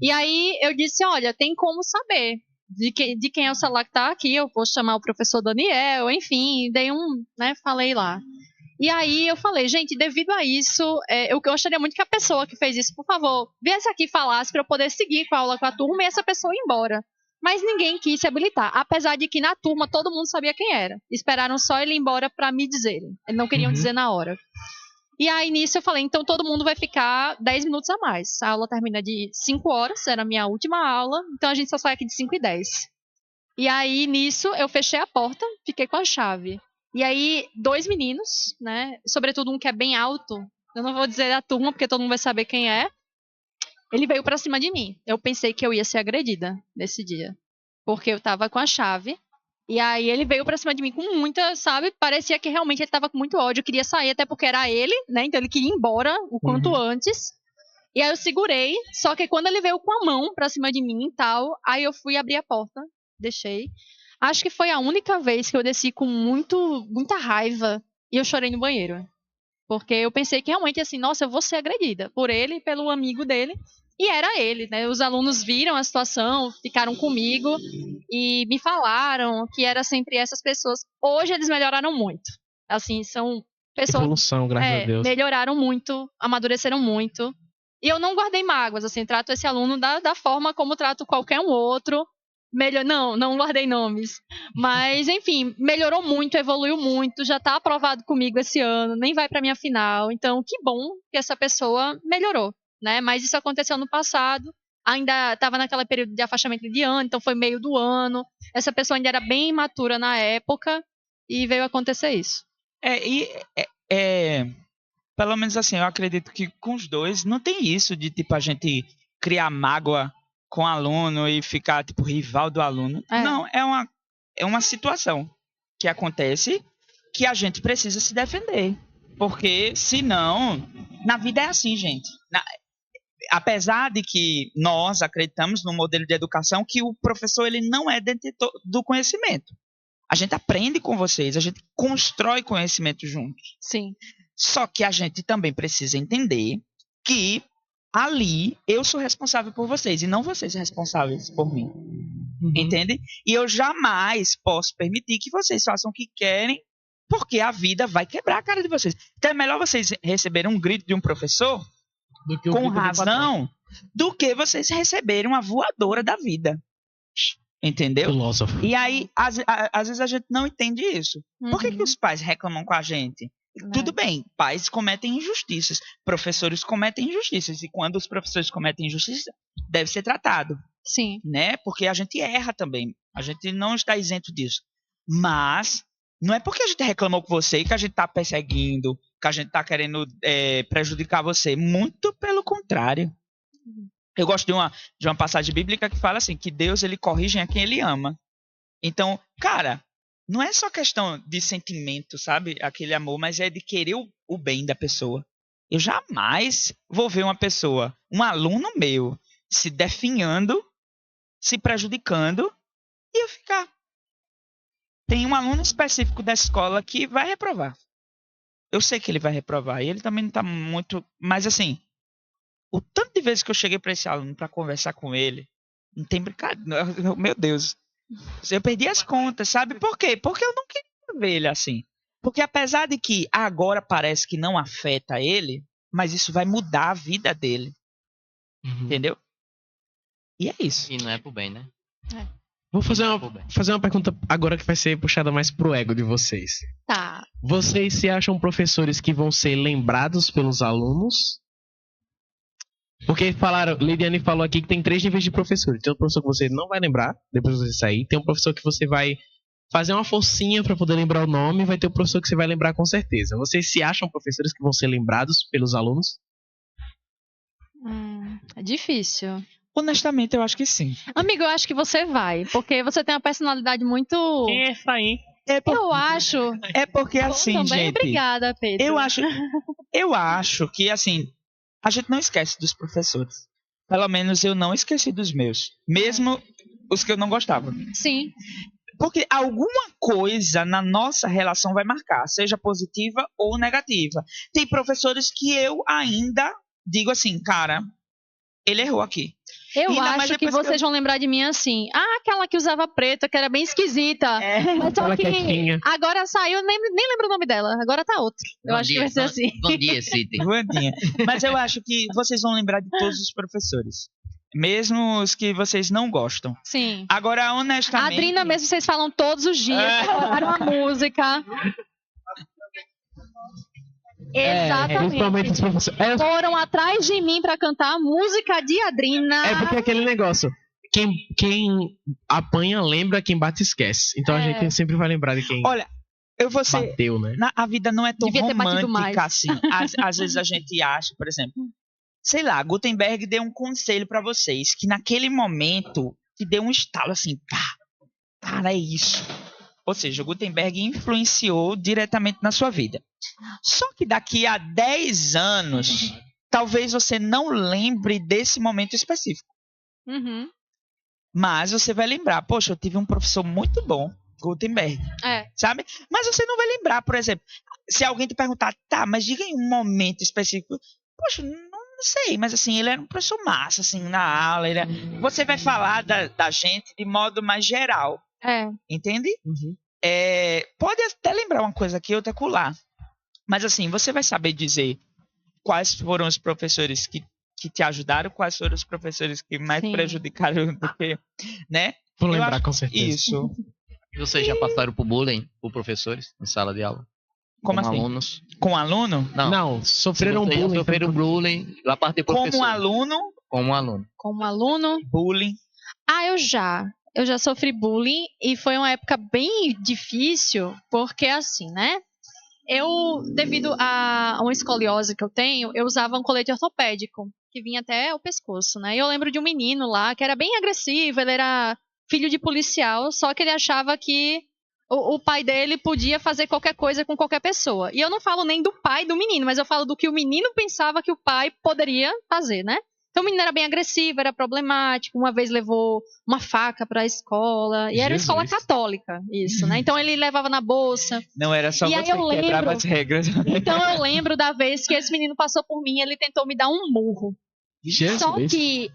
E aí eu disse, olha, tem como saber de quem é o celular que tá aqui, eu posso chamar o professor Daniel, enfim, dei falei lá. E aí eu falei, gente, devido a isso, eu gostaria muito que a pessoa que fez isso, por favor, viesse aqui e falasse para eu poder seguir com a aula com a turma e essa pessoa ir embora. Mas ninguém quis se habilitar, apesar de que na turma todo mundo sabia quem era. Esperaram só ele ir embora para me dizerem. Eles não queriam dizer na hora. E aí nisso eu falei, então todo mundo vai ficar 10 minutos a mais. A aula termina de 5 horas, era a minha última aula, então a gente só sai aqui de 5h10. E aí nisso eu fechei a porta, fiquei com a chave. E aí 2 meninos, né, sobretudo um que é bem alto, eu não vou dizer a turma porque todo mundo vai saber quem é, ele veio pra cima de mim. Eu pensei que eu ia ser agredida nesse dia, porque eu tava com a chave. E aí ele veio pra cima de mim com muita, sabe? Parecia que realmente ele tava com muito ódio, queria sair, até porque era ele, né? Então ele queria ir embora o quanto antes. E aí eu segurei, só que quando ele veio com a mão pra cima de mim e tal, aí eu fui abrir a porta, deixei. Acho que foi a única vez que eu desci com muita raiva e eu chorei no banheiro. Porque eu pensei que realmente assim, nossa, eu vou ser agredida por ele e pelo amigo dele. E era ele, né? Os alunos viram a situação, ficaram comigo e me falaram que era sempre essas pessoas. Hoje eles melhoraram muito. Assim, são pessoas... Evolução, graças a Deus. Melhoraram muito, amadureceram muito. E eu não guardei mágoas, assim, trato esse aluno da forma como trato qualquer um outro. Não guardei nomes. Mas, enfim, melhorou muito, evoluiu muito, já tá aprovado comigo esse ano, nem vai pra minha final. Então, que bom que essa pessoa melhorou. Né? Mas isso aconteceu no passado, ainda estava naquele período de afastamento de ano, então foi meio do ano, essa pessoa ainda era bem imatura na época e veio acontecer isso. Pelo menos assim, eu acredito que com os dois não tem isso de tipo a gente criar mágoa com o aluno e ficar tipo rival do aluno. Não, é uma situação que acontece que a gente precisa se defender, porque senão, na vida é assim, gente. Apesar de que nós acreditamos no modelo de educação que o professor ele não é detentor do conhecimento. A gente aprende com vocês, a gente constrói conhecimento juntos. Sim. Só que a gente também precisa entender que ali eu sou responsável por vocês e não vocês responsáveis por mim. Entende? E eu jamais posso permitir que vocês façam o que querem, porque a vida vai quebrar a cara de vocês. Então é melhor vocês receberem um grito de um professor Do que o com grito do patrão. razão do que vocês receberem uma voadora da vida. Entendeu? Filósofo. E aí, às vezes a gente não entende isso. Por que os pais reclamam com a gente? Tudo bem, pais cometem injustiças, professores cometem injustiças, e quando os professores cometem injustiça, deve ser tratado, Sim. né? Porque a gente erra também, a gente não está isento disso. Mas não é porque a gente reclamou com você que a gente está perseguindo, que a gente está querendo prejudicar você. Muito pelo contrário. Eu gosto de uma passagem bíblica que fala assim, que Deus ele corrige a quem ele ama. Então, cara, não é só questão de sentimento, sabe? Aquele amor, mas é de querer o bem da pessoa. Eu jamais vou ver uma pessoa, um aluno meu, se definhando, se prejudicando, e eu ficar. Tem um aluno específico da escola que vai reprovar. Eu sei que ele vai reprovar, e ele também não tá muito... Mas assim, o tanto de vezes que eu cheguei para esse aluno para conversar com ele, não tem brincadeira. Meu Deus. Eu perdi as contas, sabe? Por quê? Porque eu não queria ver ele assim. Porque apesar de que agora parece que não afeta ele, mas isso vai mudar a vida dele. Entendeu? E é isso. E não é pro bem, né? Vou fazer uma pergunta agora que vai ser puxada mais pro ego de vocês. Tá. Vocês se acham professores que vão ser lembrados pelos alunos? Porque Lidiane falou aqui que tem 3 níveis de professor. Tem um professor que você não vai lembrar, depois você sair. Tem um professor que você vai fazer uma forcinha para poder lembrar o nome. E vai ter um professor que você vai lembrar com certeza. Vocês se acham professores que vão ser lembrados pelos alunos? É difícil. Honestamente, eu acho que sim. Amigo, eu acho que você vai. Porque você tem uma personalidade muito... Quem é Efraim? Eu acho... É porque assim, também, gente... obrigada, Pedro. Eu acho que, assim, a gente não esquece dos professores. Pelo menos eu não esqueci dos meus. Mesmo os que eu não gostava. Sim. Porque alguma coisa na nossa relação vai marcar, seja positiva ou negativa. Tem professores que eu ainda digo assim, cara, ele errou aqui. Eu Ainda mais acho que depois que vocês vão lembrar de mim assim. Ah, aquela que usava preta, que era bem esquisita. Mas só Aquela que quietinha. agora saiu, nem lembro o nome dela. Agora tá outro. Eu acho que vai ser assim. Bom dia, City. Vandinha. Mas eu acho que vocês vão lembrar de todos os professores. Mesmo os que vocês não gostam. Sim. Agora, A honestamente... Adrina mesmo, vocês falam todos os dias. Colocaram uma música. Principalmente Exatamente. os professores. Foram atrás de mim pra cantar a música de Adrina. É porque é aquele negócio. Quem apanha lembra, quem bate esquece. Então a gente sempre vai lembrar de quem Olha, eu vou ser... bateu, né? A vida não é tão Devia ter batido mais. romântica assim. Às vezes a gente acha, por exemplo, sei lá, Gutenberg deu um conselho pra vocês que naquele momento te deu um estalo assim, cara, é isso. Ou seja, Gutenberg influenciou diretamente na sua vida. Só que daqui a 10 anos, talvez você não lembre desse momento específico. Uhum. Mas você vai lembrar, poxa, eu tive um professor muito bom, Gutenberg. Sabe? Mas você não vai lembrar, por exemplo, se alguém te perguntar, tá, mas diga em um momento específico. Poxa, não sei, mas assim, ele era um professor massa, assim, na aula. Você vai falar da gente de modo mais geral. Entende? Pode até lembrar uma coisa aqui, outra acolá. Mas assim, você vai saber dizer quais foram os professores que te ajudaram, quais foram os professores que mais prejudicaram do que, né? Vou lembrar com certeza. Isso. E vocês já passaram por bullying por professores em sala de aula? Como assim? Alunos? Com aluno? Não, sofreram Se vocês bullying. Sofreram bullying da parte de professor. Como aluno? Como aluno. Como aluno? Bullying. Eu já sofri bullying e foi uma época bem difícil, porque assim, né? Eu, devido a uma escoliose que eu tenho, eu usava um colete ortopédico, que vinha até o pescoço, né? E eu lembro de um menino lá, que era bem agressivo, ele era filho de policial, só que ele achava que o pai dele podia fazer qualquer coisa com qualquer pessoa. E eu não falo nem do pai do menino, mas eu falo do que o menino pensava que o pai poderia fazer, né? Então o menino era bem agressivo, era problemático. Uma vez levou uma faca pra escola. E era uma escola católica, isso, né? Então ele levava na bolsa. Não era só E aí você eu que quebrava lembro- as regras. Então eu lembro da vez que esse menino passou por mim e ele tentou me dar um murro. Jesus. Só que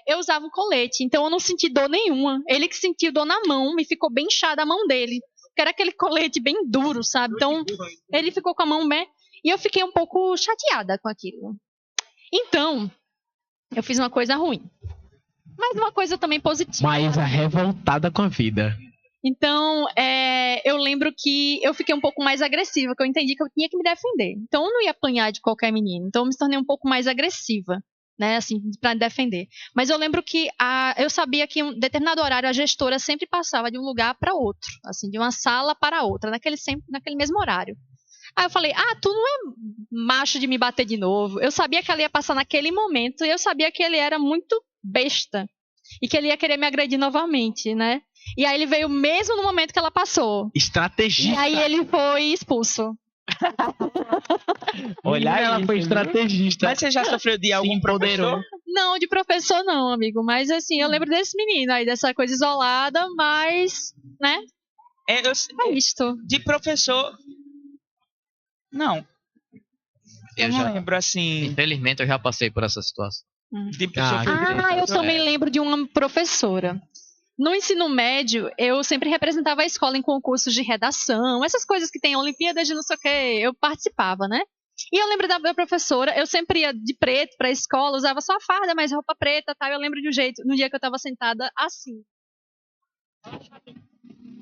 eu usava um colete, então eu não senti dor nenhuma. Ele que sentiu dor na mão, me ficou bem inchada a mão dele. Porque era aquele colete bem duro, sabe? Então ele ficou com a mão bem... E eu fiquei um pouco chateada com aquilo. Então, eu fiz uma coisa ruim. Mas uma coisa também positiva. Maísa revoltada com a vida. Então, eu lembro que eu fiquei um pouco mais agressiva, que eu entendi que eu tinha que me defender. Então, eu não ia apanhar de qualquer menino. Então, eu me tornei um pouco mais agressiva, né, assim, pra me defender. Mas eu lembro que eu sabia que em um determinado horário a gestora sempre passava de um lugar para outro, assim, de uma sala para outra, naquele mesmo horário. Aí eu falei, tu não é macho de me bater de novo. Eu sabia que ela ia passar naquele momento e eu sabia que ele era muito besta. E que ele ia querer me agredir novamente, né? E aí ele veio mesmo no momento que ela passou. E Estrategista. aí ele foi expulso. Olha, ela isso, foi viu? estrategista. Mas você já sofreu de algum empoderou. professor? Não, de professor não, amigo. Mas assim, eu lembro desse menino aí, dessa coisa isolada, mas, né? É isto. De professor... Não. Eu Eu não já, lembro, assim... infelizmente, eu já passei por essa situação. De professor Eu também lembro de uma professora. No ensino médio, eu sempre representava a escola em concursos de redação, essas coisas que tem Olimpíadas de não sei o quê, eu participava, né? E eu lembro da professora, eu sempre ia de preto pra escola, usava só a farda, mas roupa preta, tá? Eu lembro de um jeito, no dia que eu tava sentada assim,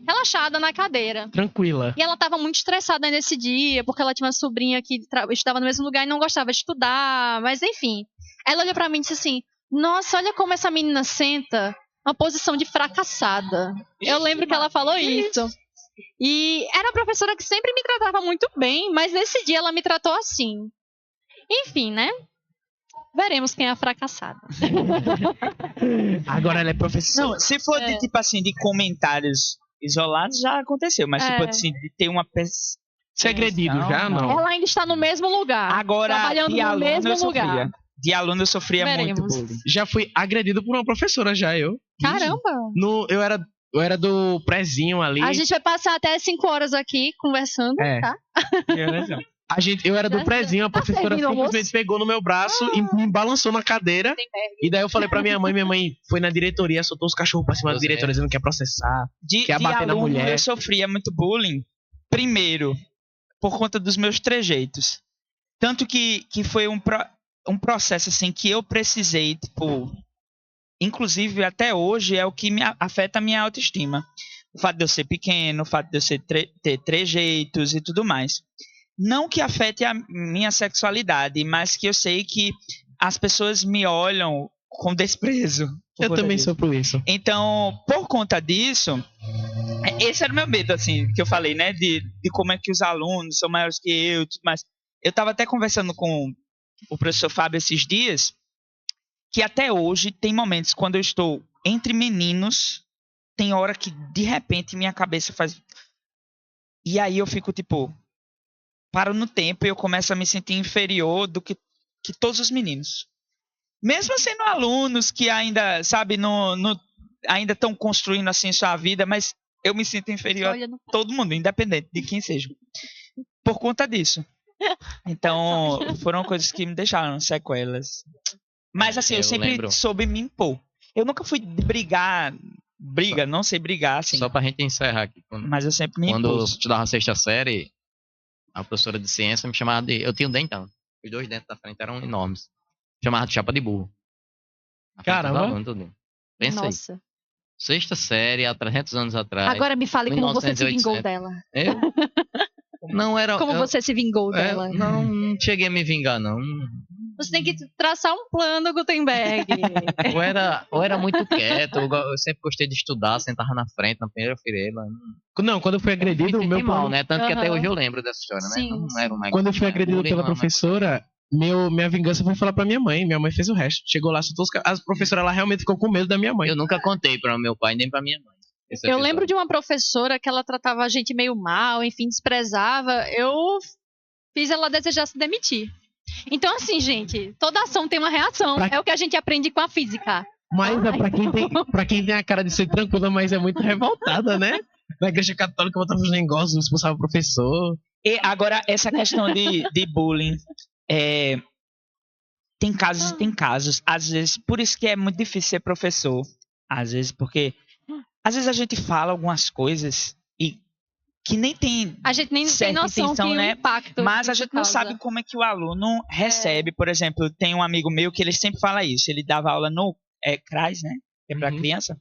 relaxada na cadeira. Tranquila. E ela estava muito estressada nesse dia, porque ela tinha uma sobrinha que estava no mesmo lugar e não gostava de estudar, mas enfim. Ela olhou pra mim e disse assim: Nossa, olha como essa menina senta, uma posição de fracassada. Eu lembro que ela falou isso. E era uma professora que sempre me tratava muito bem, mas nesse dia ela me tratou assim. Enfim, né? Veremos quem é a fracassada. Agora ela é professora. Não, se for de tipo assim, de comentários isolados, já aconteceu. Mas se for assim, de ter uma pessoa. Você é agredido já, não? Ela ainda está no mesmo lugar. Agora, trabalhando de no aluno mesmo eu sofria. lugar. De aluno eu sofria Veremos. muito bullying. Já fui agredido por uma professora, já eu. Caramba! Eu era do prezinho ali. A gente vai passar até 5 horas aqui conversando, É. tá? Eu era do prezinho, a professora servindo simplesmente almoço? pegou no meu braço e me balançou na cadeira. E daí eu falei pra minha mãe foi na diretoria, soltou os cachorros pra cima da diretoria dizendo que ia processar. De Quer bater na aluno mulher. eu sofria muito bullying. Primeiro, por conta dos meus trejeitos. Tanto que foi um processo assim que eu precisei, tipo, inclusive até hoje é o que afeta a minha autoestima. O fato de eu ser pequeno, o fato de eu ter trejeitos e tudo mais. Não que afete a minha sexualidade, mas que eu sei que as pessoas me olham com desprezo. Eu também sou por isso. Então, por conta disso, esse era o meu medo, assim, que eu falei, né? De como é que os alunos são maiores que eu, mas eu estava até conversando com o professor Fábio esses dias, que até hoje tem momentos quando eu estou entre meninos, tem hora que de repente minha cabeça faz... E aí eu fico tipo, paro no tempo e eu começo a me sentir inferior do que todos os meninos. Mesmo sendo alunos que ainda, sabe, ainda estão construindo assim sua vida, mas eu me sinto inferior a todo mundo, independente de quem seja. Por conta disso. Então, foram coisas que me deixaram sequelas. Mas assim, eu sempre soube me impor. Eu nunca fui brigar, não sei brigar, assim. Só pra gente encerrar aqui. Mas eu sempre me impus. Quando eu estudava a 6ª série, a professora de ciência me chamava de... Eu tinha um dentão. Os 2 dentes da frente eram enormes. Chamava de chapa de burro. Caramba. Pensa Nossa. aí. 6ª série, há 300 anos atrás. Agora me fale como você se 1987. vingou dela. Eu? Não era... Como você se vingou dela. Não cheguei a me vingar, não. Você tem que traçar um plano, Gutenberg. ou era muito quieto, eu sempre gostei de estudar, sentava na frente, na primeira fileira. Não, quando eu fui agredido, o meu mal, plano... né? Tanto que até Aham. hoje eu lembro dessa história, né? Sim, Não era um Quando eu fui agredido bullying, pela não, professora, minha vingança foi falar pra minha mãe. Minha mãe fez o resto. Chegou lá, soltou a professora, ela realmente ficou com medo da minha mãe. Eu nunca contei pra meu pai nem pra minha mãe. Eu lembro de uma professora que ela tratava a gente meio mal, enfim, desprezava. Eu fiz ela desejar se demitir. Então, assim, gente, toda ação tem uma reação. Pra- É o que a gente aprende com a física. Mas pra quem tem a cara de ser tranquila, mas é muito revoltada, né? Na igreja católica botava os negócios, expulsava o professor. E agora, essa questão de bullying, tem casos e tem casos. Às vezes, por isso que é muito difícil ser professor. Às vezes, porque às vezes a gente fala algumas coisas e que nem tem A gente nem tem certa noção intenção, que né? o impacto. Mas a isso gente não causa. sabe como é que o aluno recebe. Por exemplo, tem um amigo meu que ele sempre fala isso. Ele dava aula no CRAS, né? Que é para criança.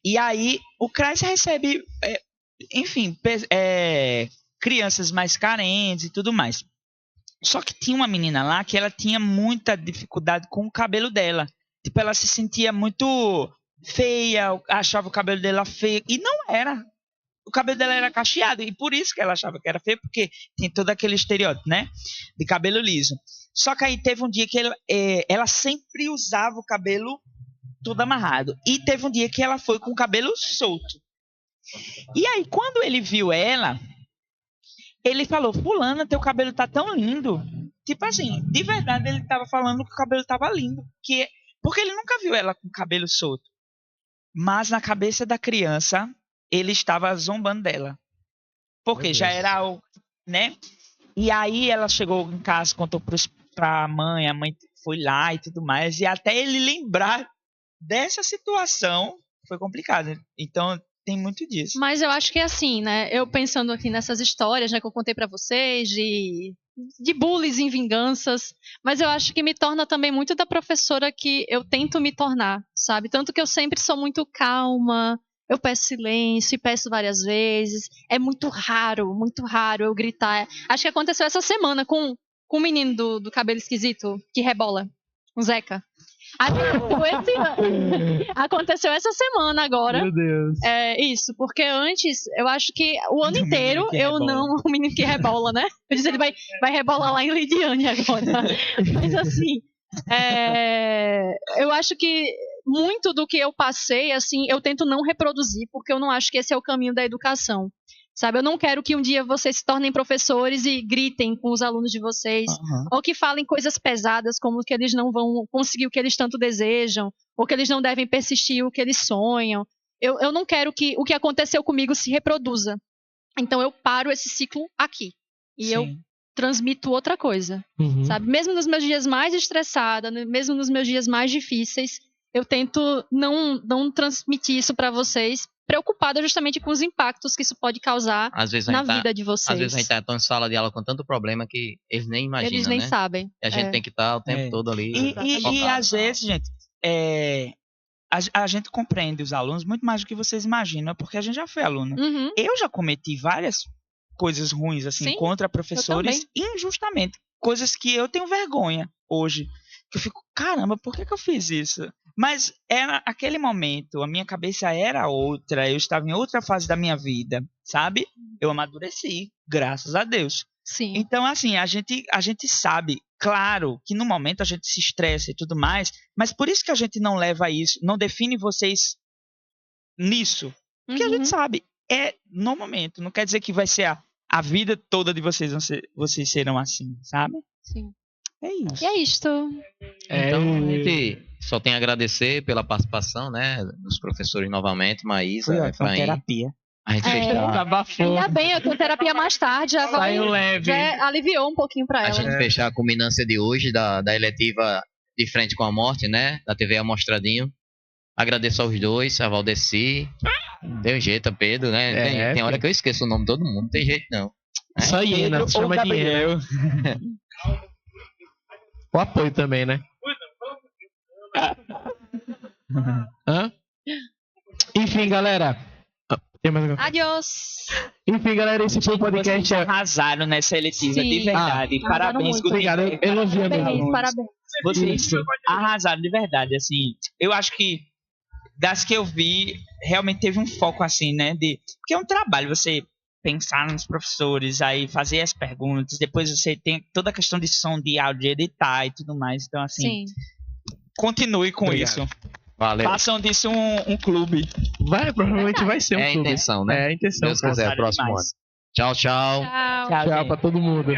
E aí, o CRAS recebe, enfim, crianças mais carentes e tudo mais. Só que tinha uma menina lá que ela tinha muita dificuldade com o cabelo dela. Tipo, ela se sentia muito feia, achava o cabelo dela feio. E não era. O cabelo dela era cacheado. E por isso que ela achava que era feio, porque tem todo aquele estereótipo, né? De cabelo liso. Só que aí teve um dia que ela sempre usava o cabelo todo amarrado. E teve um dia que ela foi com o cabelo solto. E aí, quando ele viu ela, ele falou: Fulana, teu cabelo tá tão lindo. Tipo assim, de verdade ele tava falando que o cabelo tava lindo. Porque ele nunca viu ela com o cabelo solto. Mas na cabeça da criança, ele estava zombando dela. Porque já era o, né? E aí ela chegou em casa, contou pra mãe, a mãe foi lá e tudo mais. E até ele lembrar dessa situação foi complicado. Então tem muito disso. Mas eu acho que é assim, né? Eu pensando aqui nessas histórias, né, que eu contei pra vocês de bullies em vinganças, mas eu acho que me torna também muito da professora que eu tento me tornar, sabe? Tanto que eu sempre sou muito calma, eu peço silêncio e peço várias vezes. É muito raro eu gritar. Acho que aconteceu essa semana com o menino do cabelo esquisito que rebola, o Zeca. Aconteceu essa semana agora. Meu Deus. Isso, porque antes, eu acho que o ano inteiro eu não. O menino que rebola, né? Eu disse, ele vai rebolar lá em Lidiane agora. Mas assim, eu acho que muito do que eu passei, assim, eu tento não reproduzir, porque eu não acho que esse é o caminho da educação. Sabe, eu não quero que um dia vocês se tornem professores e gritem com os alunos de vocês, ou que falem coisas pesadas, como que eles não vão conseguir o que eles tanto desejam, ou que eles não devem persistir o que eles sonham. Eu não quero que o que aconteceu comigo se reproduza. Então eu paro esse ciclo aqui. E Sim. eu transmito outra coisa, sabe? Mesmo nos meus dias mais estressada, mesmo nos meus dias mais difíceis, eu tento não transmitir isso para vocês, preocupada justamente com os impactos que isso pode causar na vida de vocês. Às vezes a gente tá em sala de aula com tanto problema que eles nem imaginam, Eles nem né? sabem. E a gente tem que estar o tempo todo ali. E focado, às vezes, gente, a gente compreende os alunos muito mais do que vocês imaginam, porque a gente já foi aluno. Uhum. Eu já cometi várias coisas ruins, assim, Sim, contra professores, injustamente. Coisas que eu tenho vergonha hoje. Que eu fico, caramba, por que eu fiz isso? Mas era aquele momento, a minha cabeça era outra, eu estava em outra fase da minha vida, sabe? Eu amadureci, graças a Deus. Sim. Então, assim, a gente sabe, claro, que no momento a gente se estressa e tudo mais, mas por isso que a gente não leva isso, não define vocês nisso. Porque a gente sabe, é no momento, não quer dizer que vai ser a vida toda de vocês, vocês serão assim, sabe? Sim. É isso. E é isto. Então, a gente só tem a agradecer pela participação, né? Dos professores novamente, Maísa, Efraim. Terapia. A gente fez Ainda bem, eu tenho terapia mais tarde, já já aliviou um pouquinho pra a ela. gente fechar a culminância de hoje da eletiva De Frente com a Morte, né? Da TV Amostradinho. Agradeço aos dois, a Valdeci. Deu jeito, a Pedro, né? Tem hora que eu esqueço o nome de todo mundo, não tem jeito não. Só Iena, chama de Iena. O apoio também, né? Enfim, galera. Tem mais alguma? Adiós. Enfim, galera, esse foi o podcast. Vocês arrasaram nessa eletiva, Sim. de verdade. Parabéns. muito. Obrigado, elogiando. Parabéns. Vocês arrasaram de verdade, assim. Eu acho que das que eu vi, realmente teve um foco assim, né? Porque é um trabalho você pensar nos professores, aí fazer as perguntas, depois você tem toda a questão de som, de áudio, editar e tudo mais. Então, assim, Sim. continue com Obrigado. isso. Valeu. Façam disso um clube. Provavelmente vai ser um É a clube. intenção, né? É a intenção. Deus quiser, próximo ano. Demais. Tchau, tchau. Tchau. Tchau, Tchau gente. pra todo mundo.